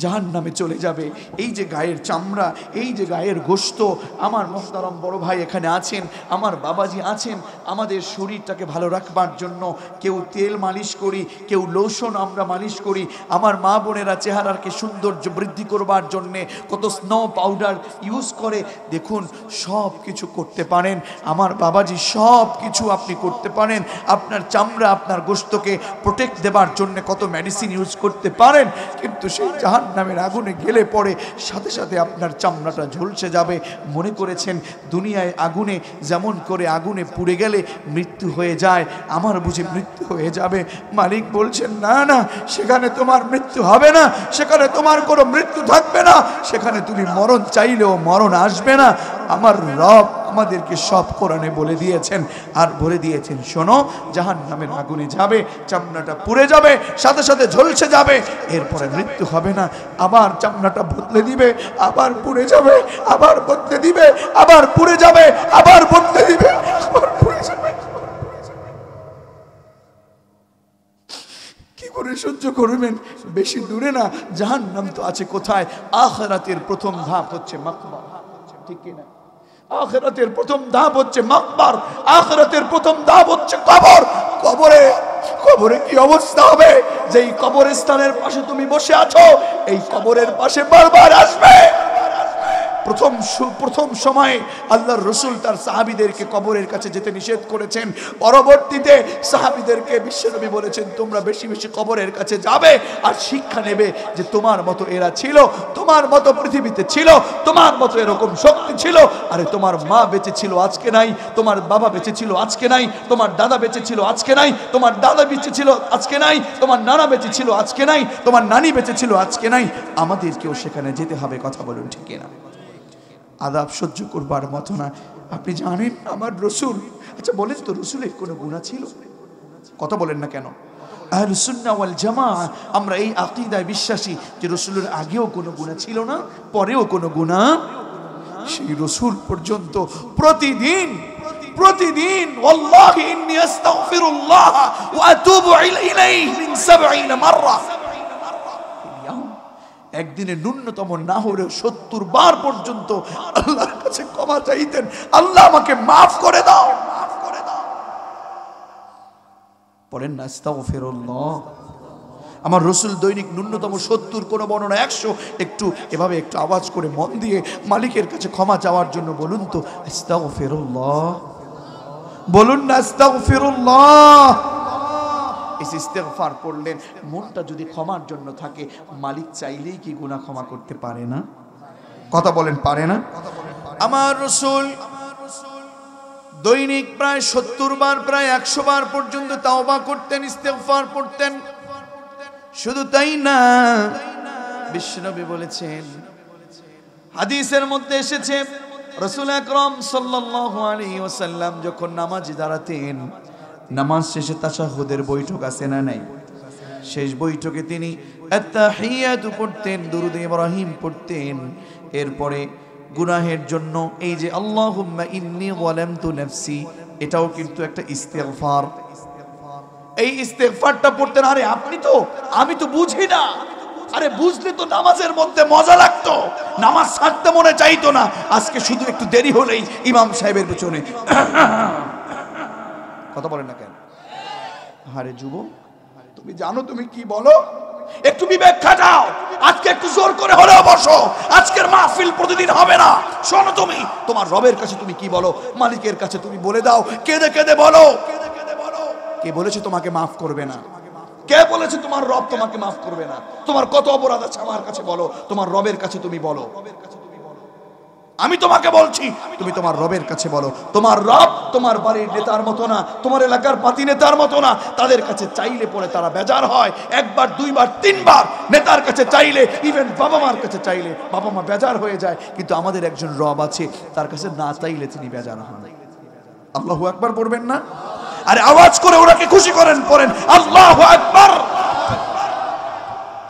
জাহান্নামে চলে যাবে। এই যে গায়ের চামড়া, এই যে গায়ের গোশত, আমার মোহতারাম বড় ভাই এখানে আছেন, আমার বাবাজি আছেন, আমাদের শরীরটাকে ভালো রাখবার জন্য কেউ তেল মালিশ করি, কেউ লোশন আমরা মালিশ করি, আমার মা বোনেরা চেহারাকে সৌন্দর্য বৃদ্ধি করবার জন্যে কত স্নো পাউডার ইউজ করে। দেখুন সব কিছু করতে পারেন আমার বাবাজি, সব কিছু আপনি করতে পারেন। আপনার চামড়া, আপনার গোশতকে প্রোটেক্ট দেবার জন্য কত মেডিসিন ইউজ করতে পারেন, কিন্তু সেই জাহান্নামের আগুনে গেলে পরে সাথে সাথে আপনার চামড়াটা ঝলসে যাবে। মনে করেছেন দুনিয়ায় আগুনে যেমন করে আগুনে পুড়ে গেলে মৃত্যু হয়ে যায়, আমার বুঝি মৃত্যু হয়ে যাবে? মালিক বলছেন না না, সেখানে তোমার মৃত্যু হবে না, সেখানে তোমার কোনো মৃত্যু থাকবে না, সেখানে তুমি মরণ চাইলেও মরণ আসবে না। আমার রব আমাদেরকে সব কোরআনে বলে দিয়েছেন, আর বলে দিয়েছেন শোনো, জাহান্নামের আগুনে যাবে, চামড়াটা পুড়ে যাবে, সাথে সাথে ঝলসে যাবে, এরপরে মৃত্যু হবে না। আবার চামড়াটা বদলে দিবে, আবার পুড়ে যাবে, আবার বদলে দিবে, আবার পুড়ে যাবে, আবার বদলে দিবে, আবার পুড়ে যাবে। কি করে সহ্য করবেন? বেশি দূরে না, জাহান্নাম তো আছে কোথায়? আখিরাতের প্রথম ধাপ হচ্ছে মাকবার, ঠিক কি না? আখিরাতের প্রথম ধাপ হচ্ছে মাকবার, আখিরাতের প্রথম ধাপ হচ্ছে কবর। কবরে, কবরে কি অবস্থা হবে? যেই কবরস্থানের পাশে তুমি বসে আছো, এই কবরের পাশে বারবার আসবে। প্রথম সময়ে আল্লাহর রাসূল তার সাহাবীদেরকে কবরের কাছে যেতে নিষেধ করেছেন। পরবর্তীতে সাহাবীদেরকে বিশ্বনবী বলেছেন তোমরা বেশি বেশি কবরের কাছে যাবে আর শিক্ষা নেবে যে তোমার মতো এরা ছিল, তোমার মতো পৃথিবীতে ছিল, তোমার মতো এরকম শক্তি ছিল। আরে তোমার মা বেঁচে ছিল আজকে নাই, তোমার বাবা বেঁচে ছিল আজকে নাই, তোমার দাদা বেঁচে ছিল আজকে নাই, তোমার দাদা বেঁচে ছিল আজকে নাই, তোমার নানা বেঁচে ছিল আজকে নাই, তোমার নানি বেঁচে ছিল আজকে নাই। আমাদেরকেও সেখানে যেতে হবে, কথা বলুন ঠিক কিনা? আযাব সহ্য করবার মতো না। আপনি জানেন আমার রাসূল, আচ্ছা বলেন তো রাসূলের কোনো গুনাহ ছিল? কথা বলেন না কেন? আহলুস সুন্নাহ ওয়াল জামাআহ আমরা এই আকীদায় বিশ্বাসী যে রাসূলের আগেও কোনো গুনাহ ছিল না, পরেও কোনো গুনাহ। সেই রাসূল পর্যন্ত প্রতিদিন ওয়াল্লাহি ইন্নী আস্তাগফিরুল্লাহ ওয়া আতুবু ইলাইহি মিন 70 মাররা, একদিনে ন্যূনতম না হলেও 70 বার পর্যন্ত আল্লাহর কাছে ক্ষমা চাইতেন, আল্লাহ আমাকে মাফ করে দাও, মাফ করে দাও। পড়েন না আস্তাগফিরুল্লাহ। আমার রাসূল দৈনিক ন্যূনতম 70, কোন বর্ণনা 100, একটু এভাবে একটু আওয়াজ করে মন দিয়ে মালিকের কাছে ক্ষমা চাওয়ার জন্য বলুন তো আস্তাগফিরুল্লাহ, বলুন না আস্তাগফিরুল্লাহ। ইস্তেগফার করলেন, মনটা যদি ক্ষমার জন্য থাকে, মালিক চাইলেই কি গুনাহ ক্ষমা করতে পারে না? কথা বলেন পারে না? আমার রাসূল দৈনিক প্রায় 70 বার, প্রায় 100 বার পর্যন্ত তাওবা করতেন, ইস্তেগফার করতেন। শুধু তাই না, বিশ্বনবী বলেছেন, হাদিসের মধ্যে এসেছে রাসূল আকরাম সাল্লাল্লাহু আলাইহি ওয়াসাল্লাম যখন নামাজে দাঁড়াতেন, নামাজ শেষে তাশাহুদের বৈঠক আছে না নাই? শেষ বৈঠকে তিনি আত-তাহিয়াতু পড়তেন, দুরূদ ইব্রাহিম পড়তেন। এরপরে গুনাহের জন্য এই যে আল্লাহুম্মা ইন্নী যালামতু নাফসি, এটাও কিন্তু একটা ইস্তেগফার। এই ইস্তেগফারটা পড়তেন। আরে আমি তো বুঝি না, আরে বুঝলে তো নামাজের মধ্যে মজা লাগতো, নামাজ ছাড়তে মনে চাইতো না। আজকে শুধু একটু দেরি হলেই ইমাম সাহেবের পেছনে কথা বলেন না কেন? আরে যুবক, তুমি জানো তুমি কি বলো? একটু বিবেক খাটাও, আজকে একটু জোর করে হলেও বসো। আজকের মাহফিল প্রতিদিন হবে না। শোনো, তুমি তোমার রবের কাছে তুমি কি বলো, মালিকের কাছে তুমি বলে দাও, কেঁদে কেঁদে বলো। কে বলেছে তোমাকে মাফ করবে না? কে বলেছে তোমার রব তোমাকে মাফ করবে না? তোমার কত অপরাধ আছে আমার কাছে বলো, তোমার রবের কাছে তুমি বলো। আমি তোমাকে বলছি তুমি তোমার রবের কাছে বলো। তোমার রব তোমার বাড়ির নেতার মতো না, তোমার এলাকার পাতি নেতার মতো না। তাদের কাছে চাইলে পরে তারা বেজার হয়, একবার দুইবার তিনবার নেতার কাছে চাইলে, ইভেন বাবা মার কাছে চাইলে বাবা মা বেজার হয়ে যায়, কিন্তু আমাদের একজন রব আছে, তার কাছে না চাইলে তিনি বেজার হন। আল্লাহু আকবার পড়বেন না? আরে আওয়াজ করে ওনাকে খুশি করেন, পড়েন আল্লাহু আকবার।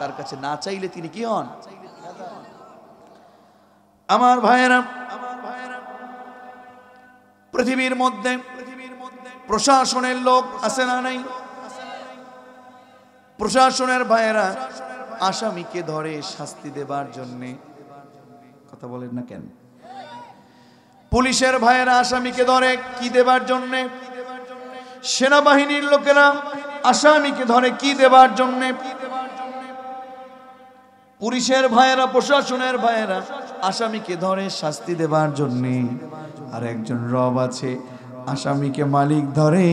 তার কাছে না চাইলে তিনি কি হন? আমার ভাইয়েরা, পৃথিবীর মধ্যে প্রশাসনের লোক আছে না নাই? প্রশাসনের ভাইয়েরা আসামিকে ধরে শাস্তি দেবার জন্য, কথা বলেন না কেন? পুলিশের ভাইয়েরা আসামিকে ধরে কি দেবার জন্য? সেনাবাহিনীর লোকেরা আসামিকে ধরে কি দেবার জন্য? পুলিশের ভাইয়েরা, প্রশাসনের ভাইয়েরা আসামিকে ধরে শাস্তি দেবার জন্য। আর একজন রব আছে, আসামিকে মালিক ধরে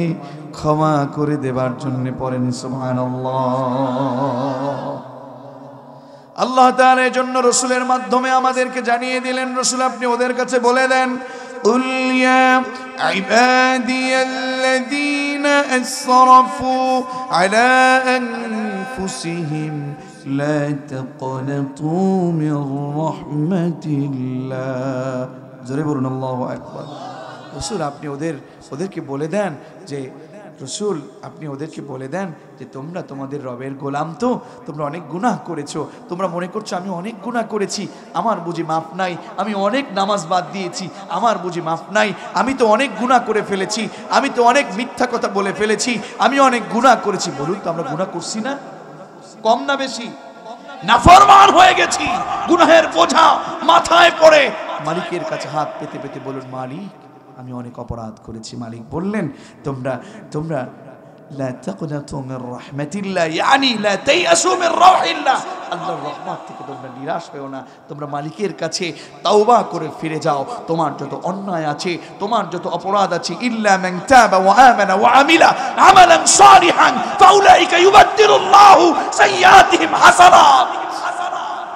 ক্ষমা করে দেবার জন্য। পড়েন সুবহানাল্লাহ। আল্লাহ তাআলা এর জন্য রাসূলের মাধ্যমে আমাদেরকে জানিয়ে দিলেন, রাসূল আপনি ওদের কাছে বলে দেন, কুল ইয়া ইবাদিয়াল্লাযীনা আসরাফু আলা আনফুসিহিম লা তাকনাতু মির রাহমাতিল্লাহ। জোরে বলুন আল্লাহু আকবার। রাসূল আপনি ওদেরকে বলে দেন যে, রসুল আপনি ওদেরকে বলে দেন যে তোমরা তোমাদের রবের গোলাম, তো তোমরা অনেক গুনাহ করেছো, তোমরা মনে করছো আমি অনেক গুনাহ করেছি, আমার বুঝি মাফ নাই, আমি অনেক নামাজ বাদ দিয়েছি, আমার বুঝি মাফ নাই, আমি তো অনেক গুনাহ করে ফেলেছি, আমি তো অনেক মিথ্যা কথা বলে ফেলেছি, আমি অনেক গুনাহ করেছি। বলুন তো আমরা গুনাহ করছি না? কম না বেশি? নাফরমান হয়ে গেছি, গুনাহের বোঝা মাথায় পড়ে মালিকের কাছে হাত পেতে পেতে বলুন, মালিক আমি অনেক অপরাধ করেছি। মালিক বললেন তোমরা লা তাকনাতু মির রাহমাতিল্লাহ, ইয়ানি লা তাইয়াসু মির রাহিল্লাহ, আল্লাহর রহমত থেকে তোমরা নিরাশ হয়ো না, তোমরা মালিকের কাছে তাওবা করে ফিরে যাও। তোমার যত অন্যায় আছে, তোমার যত অপরাধ আছে, ইল্লা মান তাবা ওয়া আমানা ওয়া আমিলা আমালান সালিহান ফাউলাইকা ইউবাদদিলুল্লাহু সাইয়্যাতিহিম হাসানাত।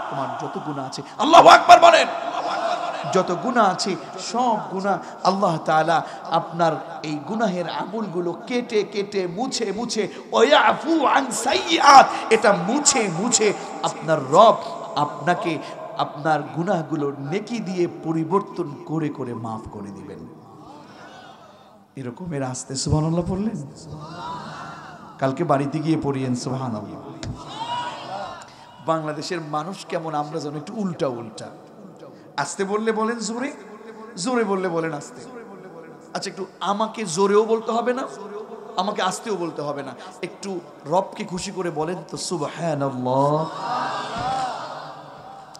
তোমার যত গুনাহ আছে, আল্লাহু আকবার বলেন, যত গুনাহ আছে সব গুনাহ আল্লাহ তাআলা আপনার এই গুনাহের আমলগুলো কেটে কেটে মুছে মুছে, ওয়ায়াফু আন সাইয়্যাত, এটা মুছে মুছে আপনার রব আপনাকে আপনার গুনাহগুলো নেকি দিয়ে পরিবর্তন করে করে মাফ করে দিবেন। এরকমের আস্তে সুবহানাল্লাহ পড়লেন, কালকে বাড়িতে গিয়ে পড়িয়েন সুবহানাল্লাহ। বাংলাদেশের মানুষ কেমন, আমরা যেন একটু উল্টা উল্টা। আস্তে বললে বলেন জোরে, জোরে বললে বলেন আস্তে। আচ্ছা একটু আমাকে জোরেও বলতে হবে না, আমাকে আস্তেও বলতে হবে না, একটু রবকে খুশি করে বলেন তো সুবহানাল্লাহ।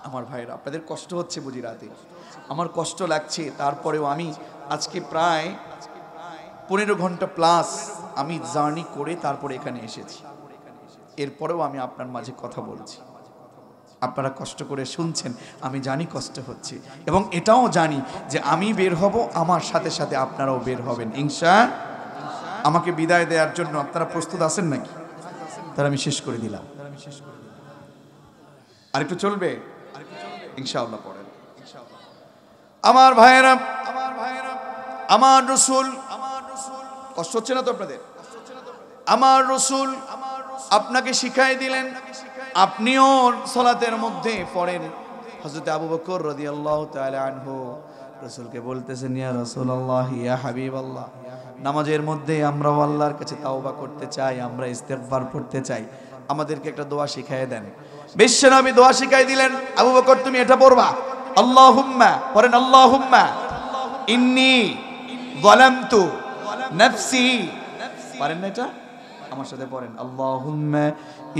আমার ভাইরা আপনাদের কষ্ট হচ্ছে বুঝি রাতে, আমার কষ্ট লাগছে, তারপরেও আমি আজকে প্রায় 15 ঘন্টা প্লাস আমি জার্নি করে তারপরে এখানে এসেছি। এরপরেও আমি আপনার মাঝে কথা বলছি, আপনারা কষ্ট করে শুনছেন, আমি জানি কষ্ট হচ্ছে, এবং এটাও জানি যে আমি বের হব, আমার সাথে সাথে আপনারাও বের হবেন ইনশাআল্লাহ। আমাকে বিদায় দেওয়ার জন্য আপনারা প্রস্তুত আছেন নাকি? তাহলে আমি শেষ করে দিলাম, আরেকটু চলবে ইনশাআল্লাহ। পড়েন আমার ভাইয়েরা, আমার রাসূল, কষ্ট হচ্ছে না তো আপনাদের? আমার রাসূল আপনাকে শিখাই দিলেন, আপনিও সালাতের মধ্যে পড়েন। হযরত আবু বকর রাদিয়াল্লাহু তাআলা আনহু রাসূলকে বলতেছেন, ইয়া রাসূলুল্লাহ, ইয়া হাবিবাল্লাহ, নামাজের মধ্যে আমরা আল্লাহর কাছে তাওবা করতে চাই, আমরা ইস্তেগফার পড়তে চাই, আমাদেরকে একটা দোয়া শিখায় দেন। বিশ্বনবী দোয়া শিখাই দিলেন, আবু বকর তুমি এটা পড়বা, আল্লাহুম্মা, পড়েন আল্লাহুম্মা ইন্নী যালামতু নাফসি। পারেন না এটা? আমার সাথে পড়েন, আল্লাহুম্মা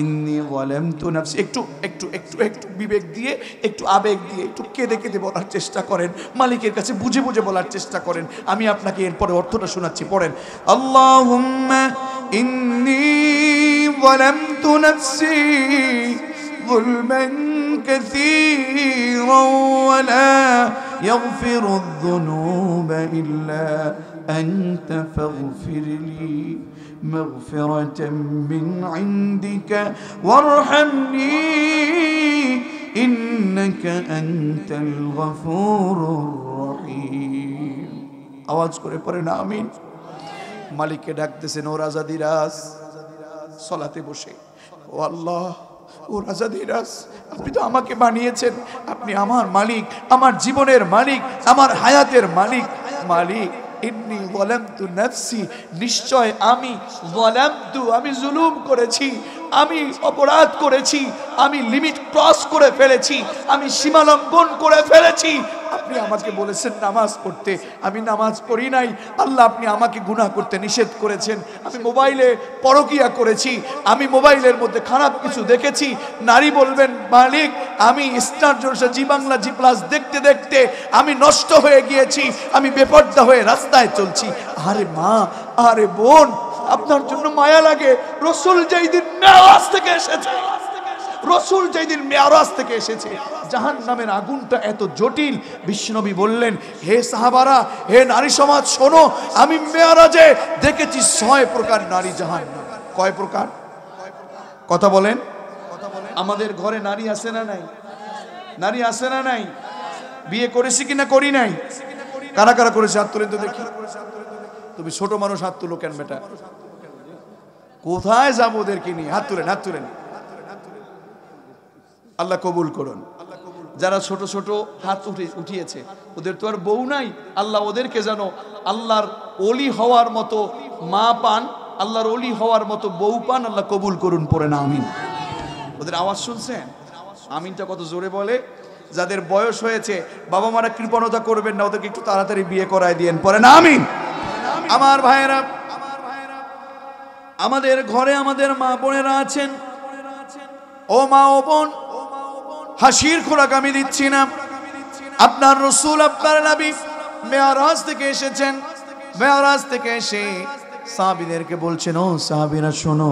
ইন্নী যালামতু নাফসি। একটু একটু একটু একটু বিবেক দিয়ে, একটু আবেগ দিয়ে, একটু কেঁদে কেঁদে বলার চেষ্টা করেন, মালিকের কাছে বুঝে বুঝে বলার চেষ্টা করেন। আমি আপনাকে এরপরে অর্থটা শোনাচ্ছি, পড়েন আল্লাহুম্মা ইন্নী যালামতু নাফসি যুলমান কাসীরান ওয়া লা ইয়াগফিরুয যুনুবা ইল্লা আনতা ফাগফিরলি মাগফিরাতাম মিন ইনদিকা ওয়ারহামনি ইন্নাকা আনতাল গফুরুর রহিম। আওয়াজ করে পড়েন আমিন। মালিককে ডাকতেছেন, ও রাজাদিরাজ, সালাতে বসে, ও আল্লাহ, ও রাজাদিরাজ, আপনি তো আমাকে বানিয়েছেন, আপনি আমার মালিক, আমার জীবনের মালিক, আমার হায়াতের মালিক। মালিক, ইন্নী যালামতু নাফসি, নিশ্চয় আমি আমি জুলুম করেছি, আমি অপরাধ করেছি, আমি লিমিট ক্রস করে ফেলেছি, আমি সীমা লঙ্ঘন করে ফেলেছি। আপনি আমাকে বলেছেন নামাজ পড়তে, আমি নামাজ পড়ি নাই। আল্লাহ, আপনি আমাকে গুনাহ করতে নিষেধ করেছেন। আমি মোবাইলে পরকিয়া করেছি, আমি মোবাইলের মধ্যে খারাপ কিছু দেখেছি। নারী বলবেন, মালিক, আমি স্টার জলসা, জি বাংলা, জি প্লাস দেখতে দেখতে আমি নষ্ট হয়ে গিয়েছি, আমি বেপর্দা হয়ে রাস্তায় চলছি। আরে মা, আরে বোন, আপনার জন্য মায়া লাগে। রসুল যেদিন মেরাজ থেকে এসেছে, রসুল যেদিন মেরাজ থেকে এসেছে, জাহান্নামের আগুনটা এত জটিল, বিশ্বনবী বললেন, হে সাহাবারা, হে নারী সমাজ, শোনো, আমি মেরাজে দেখেছি 6 প্রকার নারী জাহান্নাম। কয় প্রকার? কথা বলেন। আমাদের ঘরে নারী আছে না নাই? নারী আছে না নাই? বিয়ে করেছি কিনা করি নাই? কারা কারা করেছে হাত তুলেন তো দেখি। তুমি ছোট মানুষ, হাত তুলো কেন বেটা? কোথায় যাবো ওদেরকে নিয়ে? হাত তুলেন, হাত তুলেন। আল্লাহ কবুল করুন। যারা ছোট ছোট হাত উঠিয়েছে, ওদের তো আর বউ নাই। আল্লাহ ওদেরকে যেন আল্লাহর ওলি হওয়ার মতো মা পান, আল্লাহর ওলি হওয়ার মতো বউ পান। আল্লাহ কবুল করুন, পড়েন আমিন। ওদের আওয়াজ শুনছেন? আমিনটা কত জোরে বলে। যাদের বয়স হয়েছে, বাবা মারা কৃপণতা করবেন না, ওদেরকে একটু তাড়াতাড়ি বিয়ে করায় দিয়েন, পড়েন আমিন। আমার ভাইয়েরা, আমাদের ঘরে আমাদের মা বোনেরা আছেন। ও মা, ও বোন, হাসির খোরাক আমি দিচ্ছি না। আপনার রসুল, আপনার নবী মেরাজ থেকে এসেছেন। মেরাজ থেকে এসে সাহাবীদেরকে বলছেন, ও সাহাবীরা শোনো,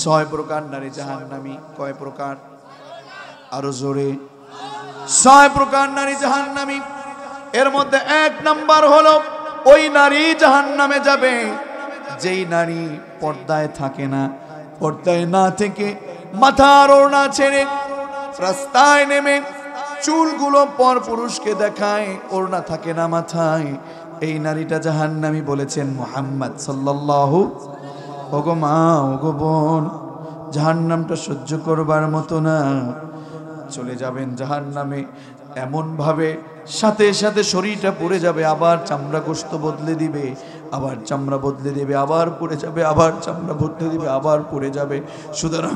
6 প্রকার নারী জাহান্নামী। কয় প্রকার? আরো জোরে। 6 প্রকার নারী জাহান্নামী। এর মধ্যে 1 নাম্বার হলো, ওই নারী জাহান্নামে যাবে যেই নারী পর্দায় থাকে না। পর্দায় না থেকে মাথার ওড়না ছেড়ে রাস্তায় নেমে চুলগুলো পর পুরুষকে দেখায়, ওড়না থাকে না মাথায়, এই নারীটা জাহান্নামী বলেছেন মুহাম্মদ সাল্লাল্লাহু। ওগো মা, ওগো বোন, জাহান্নামটা সহ্য করবার মতো না। চলে যাবেন জাহান্নামে এমন ভাবে, সাথে সাথে শরীরটা পড়ে যাবে, আবার চামড়া গোশত বদলে দিবে, আবার চামড়া বদলে দেবে, আবার পড়ে যাবে, আবার চামড়া বদলে দিবে, আবার পড়ে যাবে। সুতরাং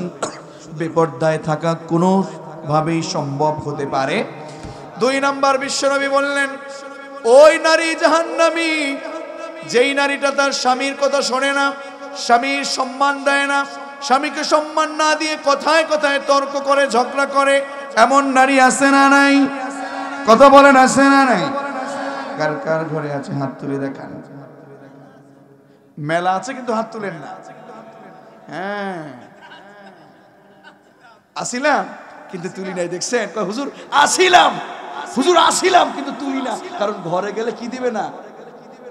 বেপর্দায় থাকা কোনো ভাবেই সম্ভব হতে পারে। 2 নাম্বার, বিশ্বনবী বললেন, ওই নারী জাহান্নামী যেই নারীটা তার স্বামীর কথা শোনে না, স্বামীর সম্মান দেয় না, স্বামীকে সম্মান না দিয়ে কথায় কথায় তর্ক করে, ঝগড়া করে। এমন নারী আছে না নাই? কথা বলেন, আছে না নাই? কার কার ঘরে আছে? হাত তুলে দেখান। মেলা আছে কিন্তু হাত তুলেন না। হ্যাঁ, আসিলাম কিন্তু তুলি নাই। দেখছেন? হুজুর আসিলাম, হুজুর আসিলাম কিন্তু তুলি না। কারণ ঘরে গেলে কি দিবে না?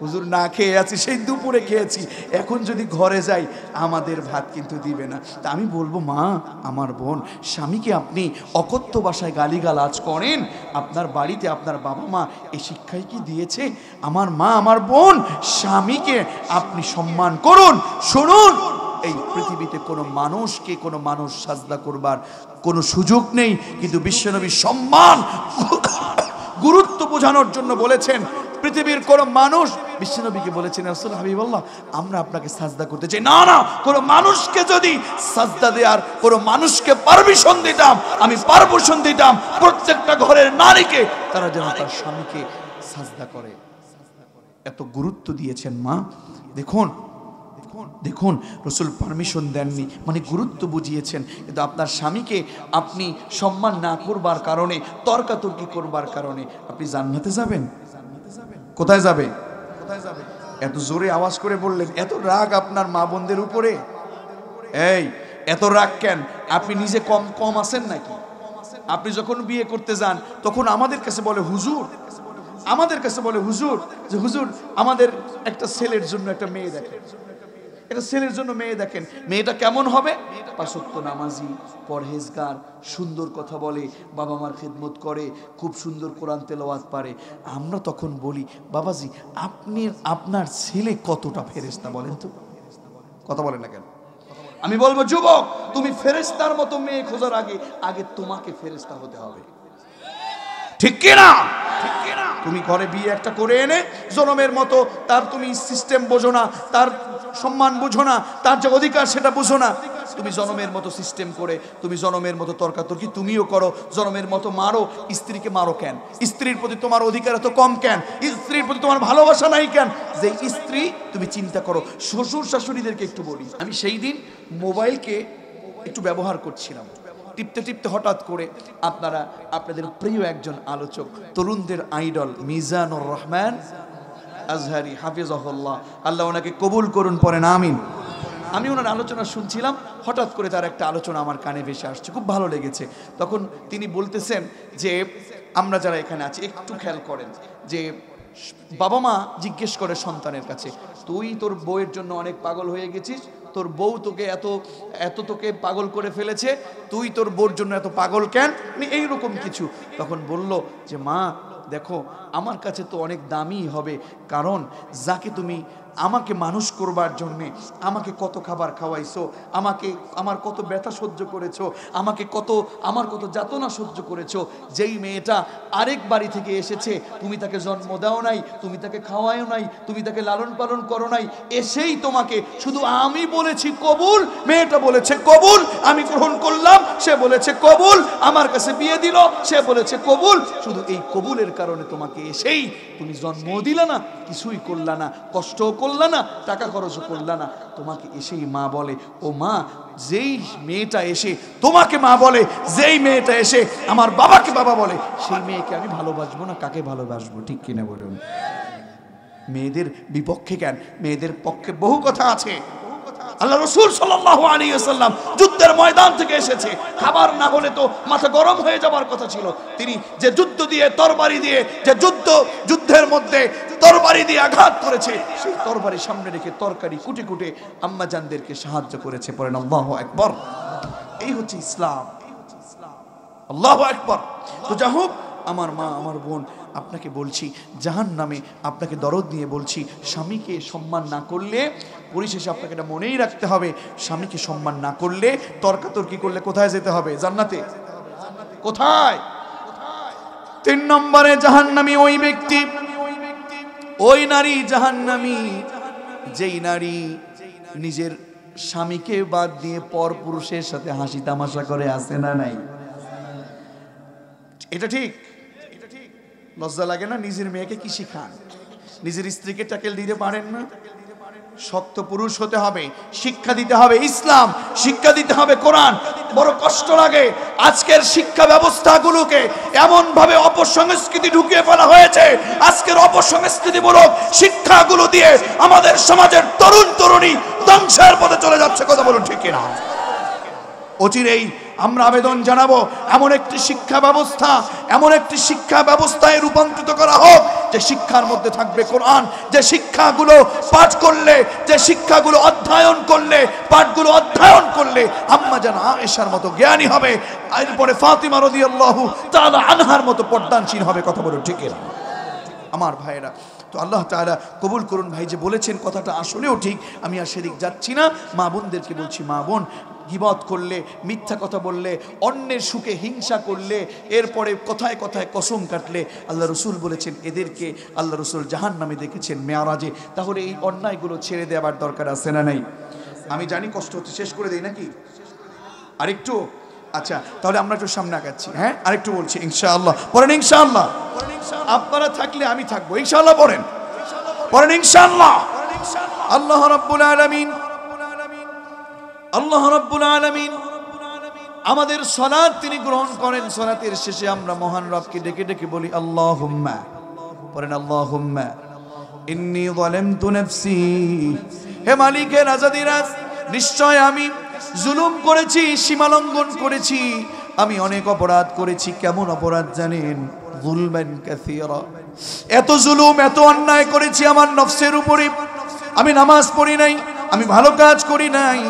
হুজুর না খেয়ে আছি, সেই দুপুরে খেয়েছি, এখন যদি ঘরে যাই আমাদের ভাত কিন্তু দিবে না। তা আমি বলবো, মা, আমার বোন, স্বামীকে আপনি অকথ্য ভাষায় গালিগালাজ করেন, আপনার বাড়িতে আপনার বাবা মা এই শিক্ষাই কি দিয়েছে? আমার মা, আমার বোন, স্বামীকে আপনি সম্মান করুন। শুনুন, এই পৃথিবীতে কোনো মানুষকে কোনো মানুষ সাজদা করবার কোনো সুযোগ নেই, কিন্তু বিশ্বনবী সম্মান গুরুত্ব বোঝানোর জন্য বলেছেন, পৃথিবীর কোন মানুষ বিশ্বনবীকে বলেছেন, রাসূল হাবিবাল্লাহ, আমরা আপনাকে সাজদা করতে চাই। না না, কোন মানুষকে যদি সাজদা দেওয়ার, কোন মানুষকে পারমিশন দিতাম, আমি পারমিশন দিতাম প্রত্যেকটা ঘরের নারীকে, তারা যেন তার স্বামীকে সাজদা করে। এত গুরুত্ব দিয়েছেন মা। দেখুন দেখুন, রাসূল পারমিশন দেননি, মানে গুরুত্ব বুঝিয়েছেন। কিন্তু আপনার স্বামীকে আপনি সম্মান না করবার কারণে, তর্কাতর্কি করবার কারণে আপনি জান্নাতে যাবেন? কোথায় যাবে? এত জোরে আওয়াজ করে বললেন, এত রাগ আপনার মা বোনদের উপরে? এই এত রাগ কেন? আপনি নিজে কম কম আছেন নাকি? আপনি যখন বিয়ে করতে যান তখন আমাদের কাছে বলে হুজুর, আমাদের কাছে বলে হুজুর, যে হুজুর আমাদের একটা ছেলের জন্য একটা মেয়ে দেখেন। একটা ছেলের জন্য মেয়ে দেখেন, মেয়েটা কেমন হবে? 5 ওয়াক্ত নামাজি, পরহেজগার, সুন্দর কথা বলে, বাবা মার খিদমত করে, খুব সুন্দর কোরআন তেলাওয়াত পারে। আমরা তখন বলি, বাবাজি আপনার ছেলে কতটা ফেরেশতা বলেন তো? কথা বলেন না কেন? আমি বলবো, যুবক, তুমি ফেরেশতার মতো মেয়ে খোঁজার আগে তোমাকে ফেরেশতা হতে হবে, ঠিক কি না? তুমি ঘরে বিয়ে একটা করে এনে জনমের মতো তার তুমি সিস্টেম বোঝো না, তার সম্মান বুঝো না, তার যে অধিকার সেটা বুঝো না। তুমি জনমের মতো সিস্টেম করে তুমি জনমের মতো তর্কাতর্কি তুমিও করো, জনমের মতো মারো। স্ত্রীকে মারো কেন? স্ত্রীর প্রতি তোমার অধিকার এত কম কেন? স্ত্রীর প্রতি তোমার ভালোবাসা নাই কেন? যে স্ত্রী, তুমি চিন্তা করো। শ্বশুর শাশুড়িদেরকে একটু বলি, আমি সেই দিন মোবাইলকে একটু ব্যবহার করছিলাম, টিপতে টিপতে হঠাৎ করে আপনাদের প্রিয় একজন আলোচক, তরুণদের আইডল মিজানুর রহমান আজহারি হাফিজাহুল্লাহ, আল্লাহ ওনাকে কবুল করুন, পড়েন আমিন। আমি ওনার আলোচনা শুনছিলাম, হঠাৎ করে তার একটা আলোচনা আমার কানে ভেসে আসছে, খুব ভালো লেগেছে। তখন তিনি বলতেছেন যে আমরা যারা এখানে আছি একটু খেয়াল করেন যে বাবা মা জিজ্ঞেস করে সন্তানের কাছে, তুই তোর বউয়ের জন্য অনেক পাগল হয়ে গেছিস, তোর বউ তোকে এত তোকে পাগল করে ফেলেছে, তুই তোর বউর জন্য এত পাগল কেন? এইরকম কিছু। তখন বলল যে মা দেখো, আমার কাছে তো অনেক দামি হবে, কারণ যাকে তুমি আমাকে মানুষ করবার জন্যে আমাকে কত খাবার খাওয়াইছো, আমার কত ব্যথা সহ্য করেছো, আমার কত যাতনা সহ্য করেছো। যেই মেয়েটা আরেক বাড়ি থেকে এসেছে, তুমি তাকে জন্ম দাও নাই, তুমি তাকে খাওয়াও নাই, তুমি তাকে লালন পালন করো নাই, এসেই তোমাকে শুধু আমি বলেছি কবুল, মেয়েটা বলেছে কবুল, আমি গ্রহণ করলাম, সে বলেছে কবুল, আমার কাছে বিয়ে দিল, সে বলেছে কবুল। শুধু এই কবুলের কারণে তোমাকে এসেই তুমি জন্ম দিলা না, কিছুই করলা না, কষ্টও করলা না, টাকা খরচও করলা না, তোমাকে এসেই মা বলে। ও মা, যেই মেয়েটা এসে তোমাকে মা বলে, যেই মেয়েটা এসে আমার বাবাকে বাবা বলে, সেই মেয়েকে আমি ভালোবাসবো না? কাকে ভালোবাসবো? ঠিক কিনা বলুন? মেয়েদের বিপক্ষে কেন? মেয়েদের পক্ষে বহু কথা আছে। আল্লাহ রাসূল সাল্লাল্লাহু আলাইহি ওয়াসাল্লাম যুদ্ধের ময়দান থেকে এসেছে, খাবার না হলে তো মাথা গরম হয়ে যাবার কথা ছিল। তিনি যে যুদ্ধ দিয়ে তরবারি দিয়ে, যে যুদ্ধের মধ্যে তরবারি দিয়ে আঘাত করেছে, সেই তরবারি সামনে রেখে তরকারি কুটে কুটে আম্মা জানদেরকে সাহায্য করেছে। পড়েন আল্লাহু আকবার। এই হচ্ছে ইসলাম। আল্লাহু আকবার। তো যাই হোক, আমার মা, আমার বোন, আপনাকে বলছি, জাহান্নামে আপনাকে দরদ নিয়ে বলছি, স্বামীকে সম্মান না করলে, পরিশেষে আপনাকে এটা মনেই রাখতে হবে, স্বামীকে সম্মান না করলে, তর্কাতর্কি করলে কোথায় যেতে হবে? জান্নাতে। কোথায়? 3 নম্বরে জাহান্নামী ওই ব্যক্তি, ওই নারী জাহান্নামী, যেই নারী নিজের স্বামীকে বাদ দিয়ে পর পুরুষের সাথে হাসি তামাশা করে, আছে না নাই? এটা ঠিক? লজ্জা লাগে না? নিজের মেয়েকে কি শিখান? নিজের স্ত্রীকে ট্যাকেল দিতে পারেন না? শক্ত পুরুষ হতে হবে, শিক্ষা দিতে হবে ইসলাম, শিক্ষা দিতে হবে কোরআন। বড় কষ্ট লাগে, আজকের শিক্ষা ব্যবস্থাগুলোকে এমন ভাবে অপসংস্কৃতি ঢুকিয়ে ফেলা হয়েছে, আজকের অপসংস্কৃতিমূলক শিক্ষাগুলো দিয়ে আমাদের সমাজের তরুণ তরুণী ধ্বংসের পথে চলে যাচ্ছে। কথা বলুন ঠিক কিনা? অচিরেই আমরা আবেদন জানাবো, এমন একটি শিক্ষা ব্যবস্থায় রূপান্তরিত করা হোক, যে শিক্ষার মধ্যে থাকবে কোরআন, যে শিক্ষাগুলো পাঠ করলে, যে শিক্ষাগুলো অধ্যয়ন করলে, পাঠগুলো অধ্যয়ন করলে আম্মা জান আয়েশার মতো জ্ঞানী হবে, এরপরে ফাতিমা রাদিয়াল্লাহু তাআলা আনহার মতো পর্দানশীল হবে। কথা বলুন ঠিক কিনা? আমার ভাইরা, তো আল্লাহ তাআলা কবুল করুন। ভাই যে বলেছেন কথাটা আসলেও ঠিক, আমি আর সেদিক যাচ্ছি না। মা বোনদেরকে বলছি, মা বোন, গীবত করলে, মিথ্যা কথা বললে, অন্যের সুখে হিংসা করলে, এরপরে কথায় কথায় কসম কাটলে, আল্লাহ রসুল বলেছেন এদেরকে আল্লাহ রসুল জাহান্নামে দেখেছেন মেয়ারাজে। তাহলে এই অন্যায়গুলো ছেড়ে দেওয়ার দরকার আছে না নাই? আমি জানি কষ্ট হচ্ছে, শেষ করে দেই নাকি? আরেকটু? আচ্ছা, তাহলে আমরা একটু সামনে আগাচ্ছি। হ্যাঁ, আরেকটু বলছি ইনশাআল্লাহ। পড়েন ইনশাআল্লাহ। আপনারা থাকলে আমি থাকবো ইনশাআল্লাহ। পড়েন ইনশাআল্লাহ। আল্লাহ রাব্বুল আলামিন, আল্লাহ রাব্বুল আলামিন আমাদের সালাত তিনি গ্রহণ করেন। সালাতের শেষে আমরা মহান রবকে ডেকে ডেকে বলি আল্লাহুম্মা। পড়েন আল্লাহুম্মা ইন্নী যালামতু নাফসি। হে মালিকের আজাদিরাজ, নিশ্চয় আমি জুলুম করেছি, সীমালঙ্ঘন করেছি, আমি অনেক অপরাধ করেছি। কেমন অপরাধ জানেন? যুলমান কাসীরা। এত জুলুম, এত অন্যায় করেছি আমার নফসের উপরে। আমি নামাজ পড়ি নাই, আমি ভালো কাজ করি নাই।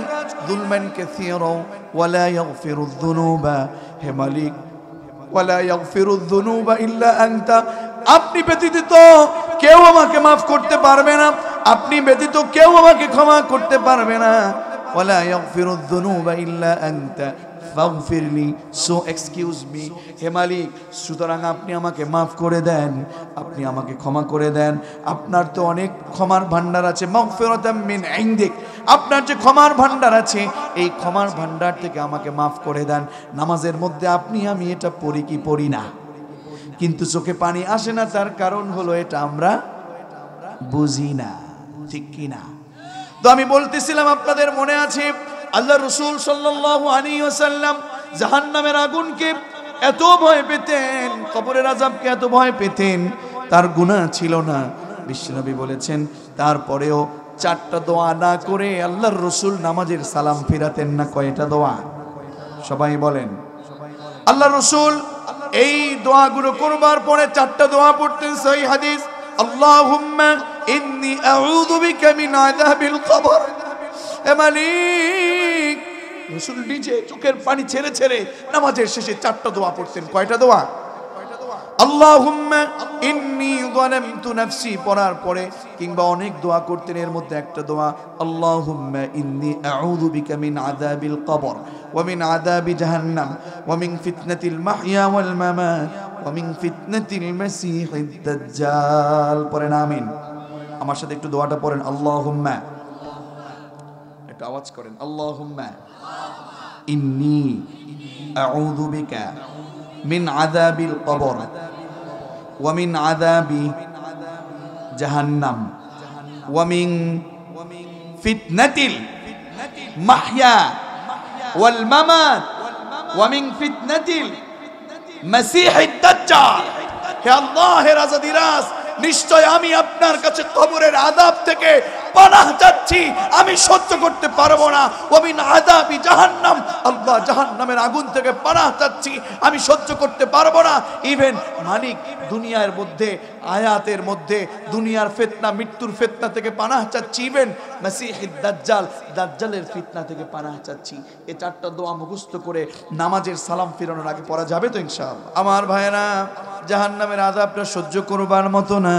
যুলমান কাসীরা ওয়ালা ইয়াগফিরুয যুনুবা, হে মালিক ওয়ালা ইয়াগফিরুয যুনুবা ইল্লা আনতা, আপনি ব্যতীত কেউ আমাকে মাফ করতে পারবে না, আপনি ব্যতীত কেউ আমাকে ক্ষমা করতে পারবে না। ওয়ালা ইয়াগফিরুয যুনুবা ইল্লা আনতা ফাগফিরলি, সো এক্সকিউজ মি, হে মালিক সুতরাং আপনি আমাকে মাফ করে দেন, আপনি আমাকে ক্ষমা করে দেন। আপনার তো অনেক ক্ষমার ভান্ডার আছে, মাগফিরাতাম মিন ইনদিক, আপনার যে ক্ষমার ভান্ডার আছে এই ক্ষমার ভান্ডার থেকে আমাকে মাফ করে দেন। নামাজের মধ্যে আপনি আমি এটা পড়ি কি পড়ি না, কিন্তু চোখে পানি আসে না, তার কারণ হলো এটা আমরা বুঝি না, ঠিক কি না? তো আমি বলতেছিলাম, আপনাদের মনে আছে আল্লাহ রাসূল সাল্লাল্লাহু আলাইহি ওয়াসাল্লাম জাহান্নামের আগুনকে এত ভয় পেতেন, কবরের আযাবকে এত ভয় পেতেন, তার গুনাহ ছিল না। বিশ্বনবী বলেছেন তারপরেও 4টা দোয়া না করে আল্লাহর রাসূল নামাজের সালাম ফিরাতেন না। কয়টা দোয়া? সবাই বলেন। আল্লাহর রাসূল এই দোয়াগুলো করবার পরে 4টা দোয়া পড়তেন, সহিহ হাদিস। আল্লাহুম্মা ইন্নী আউযু বিকা মিন আযাবিল কবর, হে মালিক, রাসূল নিজে চোখের পানি ছেড়ে ছেড়ে নামাজের শেষে 4টা দোয়া পড়তেন। কয়টা দোয়া? আল্লাহুম্মা ইন্নী যালামতু নাফসি পড়ার পরে কিংবা অনেক দোয়া করতেন, এর মধ্যে একটা দোয়া আল্লাহুম্মা ইন্নী আউযু বিকা মিন আযাবিল কবর ওয়া মিন আযাবি জাহান্নাম ওয়া মিন ফিতনাতিল মাহইয়া ওয়াল মামাত ওয়া মিন ফিতনাতিল মাসীহিদ দাজ্জাল। পড়েন আমিন। আমার সাথে একটু দোয়াটা পড়েন, আল্লাহুম্মা, একটু আওয়াজ করেন, আল্লাহুম্মা ইন্নী আউযু বিকা মিন আযাবিল কবর ওয়া মিন আযাবি জাহান্নাম ওয়া মিন ফিতনাতিল মাহইয়া ওয়াল মামাত ওয়া মিন ফিতনাতিল মাসীহিদ দাজ্জাল। হে আল্লাহ, হে রাজাদিরাজ, নিশ্চয় আমি আপনার কাছে কবরের আযাব থেকে পানাহ চাচ্ছি, আমি সহ্য করতে পারবো না। ওয়া মিন আযাবি জাহান্নাম, আল্লাহ জাহান্নামের আগুন থেকে পানাহ চাচ্ছি, আমি সহ্য করতে পারবো না। ইভেন মালিক দুনিয়ার মধ্যে, আয়াতের মধ্যে দুনিয়ার ফিতনা, মৃত্যুর ফিতনা থেকে পানাহ চাচ্ছি, ইভেন মাসীহিদ দাজ্জাল, দাজ্জালের ফিতনা থেকে পানাহ চাচ্ছি। এই 4টা দোয়া মুখস্থ করে নামাজের সালাম ফিরানোর আগে পড়া যাবে তো ইনশাআল্লাহ? আমার ভাইরা, জাহান্নামের আযাবটা সহ্য করবার মতো না,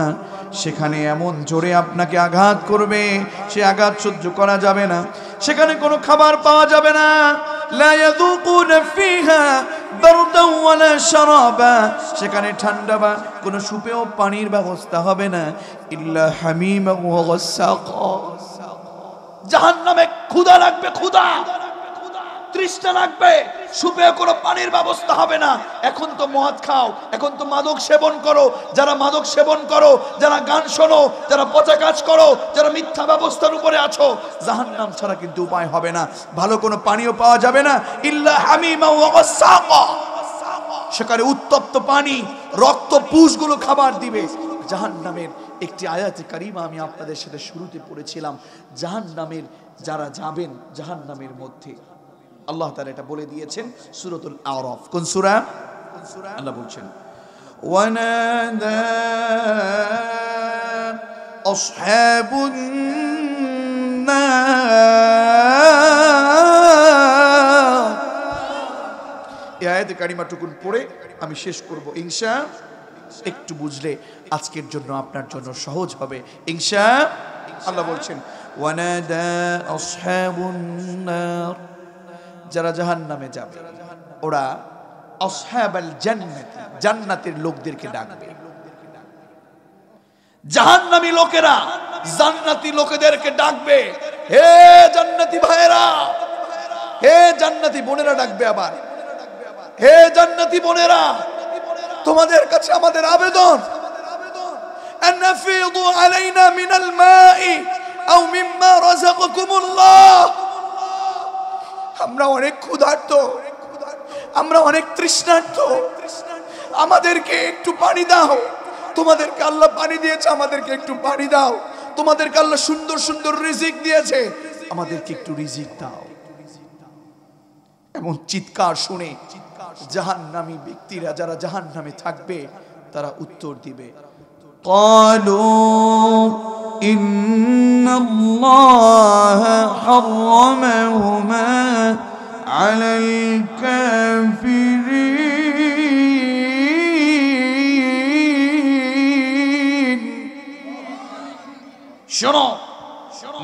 সেখানে এমন জোরে আপনাকে আঘাত করবে, সে আঘাত সহ্য করা যাবে না। সেখানে কোনো খাবার পাওয়া যাবে না, লা ইয়াযুকুনা ফিহা বারদান ওয়ালা শারাবা, সেখানে ঠান্ডা বা কোনো সুপেয় পানির ব্যবস্থা হবে না, ইল্লা হামিমা ওয়া গাসসাকা। জাহান্নামে ক্ষুধা লাগবে, ক্ষুধা, তৃষ্ণা লাগবে, সুপেয় কোনো পানির ব্যবস্থা হবে না। এখন তো মদ খাও, এখন তো মাদক সেবন করো, যারা মাদক সেবন করো, যারা গান শোনো, যারা পচা কাজ করো, যারা মিথ্যা ব্যবস্থার উপরে আছো, জাহান্নাম ছাড়া কিন্তু উপায় হবে না। ভালো কোনো পানিও পাওয়া যাবে না, ইল্লা হামিমা ওয়া গাসসাকা, সেখানে উত্তপ্ত পানি, রক্ত পুষগুলো খাবার দিবে। জাহান্নামের একটি আয়াতে কারিমা আমি আপনাদের সাথে শুরুতে পড়েছিলাম, জাহান্নামের যারা যাবেন জাহান্নামের মধ্যে, আল্লাহ তাআলা এটা বলে দিয়েছেন সূরাতুল আরাফ। কোন সূরা? আল্লাহ বলছেন, ওয়ানাদা আসহাবুন নার। এই আয়াতে কারিমাটুকুন পড়ে আমি শেষ করব ইনশাআল্লাহ। একটু বুঝলে আজকের জন্য আপনার জন্য সহজ হবে ইনশাআল্লাহ। আল্লাহ বলছেন, ওয়ানাদা আসহাবুন নার, যারা জাহান্নামে যাবে ওরা আসহাবাল জান্নাত, জান্নাতের লোকদেরকে ডাকবে। জাহান্নামী লোকেরা জান্নাতি লোকেদেরকে ডাকবে, হে জান্নাতি ভাইরা, হে জান্নাতি বোনেরা ডাকবে আবার, হে জান্নাতি বোনেরা, তোমাদের কাছে আমাদের আবেদন, আনফিদু আলাইনা মিনাল মাই আও মিম্মা রাযাকাকুমুল্লাহ। আমরা অনেক ক্ষুধার্ত, আমরা অনেক তৃষ্ণার্ত, আমাদেরকে একটু পানি দাও। তোমাদেরকে আল্লাহ পানি দিয়েছে, আমাদেরকে একটু পানি দাও। তোমাদেরকে আল্লাহ সুন্দর সুন্দর রিজিক দিয়েছে, আমাদেরকে একটু রিজিক দাও। এমন চিৎকার শুনে জাহান্নামী ব্যক্তিরা যারা জাহান্নামে থাকবে তারা উত্তর দিবে, ক্বালু ইন্ন ইন্নাল্লাহ হারামাহুমা আলাল কাফিরিন। শোনো,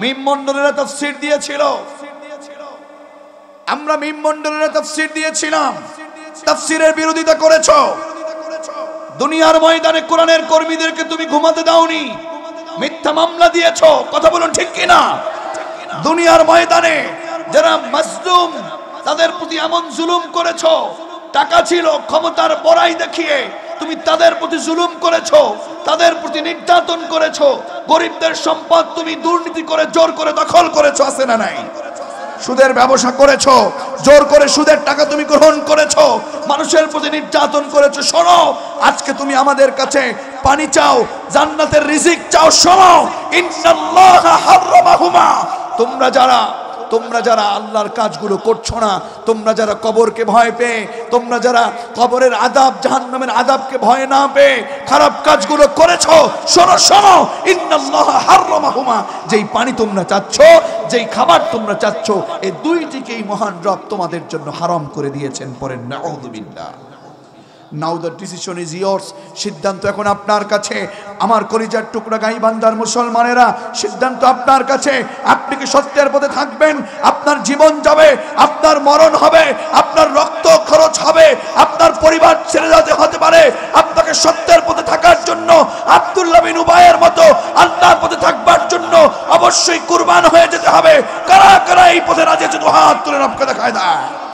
মিম মণ্ডলেরা তাফসীর দিয়েছিল, আমরা মিম মণ্ডলেরা তাফসীর দিয়েছিলাম, তাফসীরের বিরোধিতা করেছো। দুনিয়ার ময়দানে কোরআনের কর্মীদেরকে তুমি ঘুমাতে দাওনি, মিথ্যা মামলা দিয়েছো, কথা বলুন ঠিক কিনা? দুনিয়ার ময়দানে যারা মাজলুম তাদের প্রতি এমন জুলুম করেছো, টাকা ছিল ক্ষমতার বড়াই দেখিয়ে তুমি তাদের প্রতি জুলুম করেছো, তাদের প্রতি নির্যাতন করেছো, গরিবদের সম্পদ তুমি দুর্নীতি করে জোর করে দখল করেছো, আছে না নাই? সুদের ব্যবসা করেছো, জোর করে সুদের টাকা তুমি গ্রহণ করেছো, মানুষের প্রতি নির্যাতন করেছো। শোনো, আজকে তুমি আমাদের কাছে পানি চাও, জান্নাতের রিজিক চাও। শোনো, ইন্নাল্লাহা হারামাহুমা, তোমরা যারা আল্লাহর কাজগুলো করছো না, তোমরা যারা কবরকে ভয় পেয়ে, তোমরা যারা কবরের আযাব জাহান্নামের আযাবকে ভয় না পেয়ে খারাপ কাজগুলো করেছো, শোনো, ইন্নাল্লাহা হারামাহুমা, যেই পানি তোমরা চাচ্ছ, যেই খাবার তোমরা চাচ্ছ, এই দুইটিকেই মহান রব তোমাদের জন্য হারাম করে দিয়েছেন। পড়েন নাউযুবিল্লাহ। Now the decision is yours. সিদ্ধান্ত এখন আপনার কাছে। আমার কলিজার টুকরা গাইবান্ধার মুসলমানেরা, সিদ্ধান্ত আপনার কাছে। আপনি কি সত্যের পথে থাকবেন? আপনার জীবন যাবে, আপনার মরণ হবে, আপনার রক্ত খরচ হবে, আপনার পরিবার ছেড়ে যেতে হতে পারে। আপনাকে সত্যের পথে থাকার জন্য, আব্দুল্লাহ বিন উবাইয়ের মতো আল্লাহর পথে থাকবার জন্য অবশ্যই কুরবান হয়ে যেতে হবে। কারা কারা এই পথে রাজি আছে? হাত তুলে রবকে দেখায় দেয়।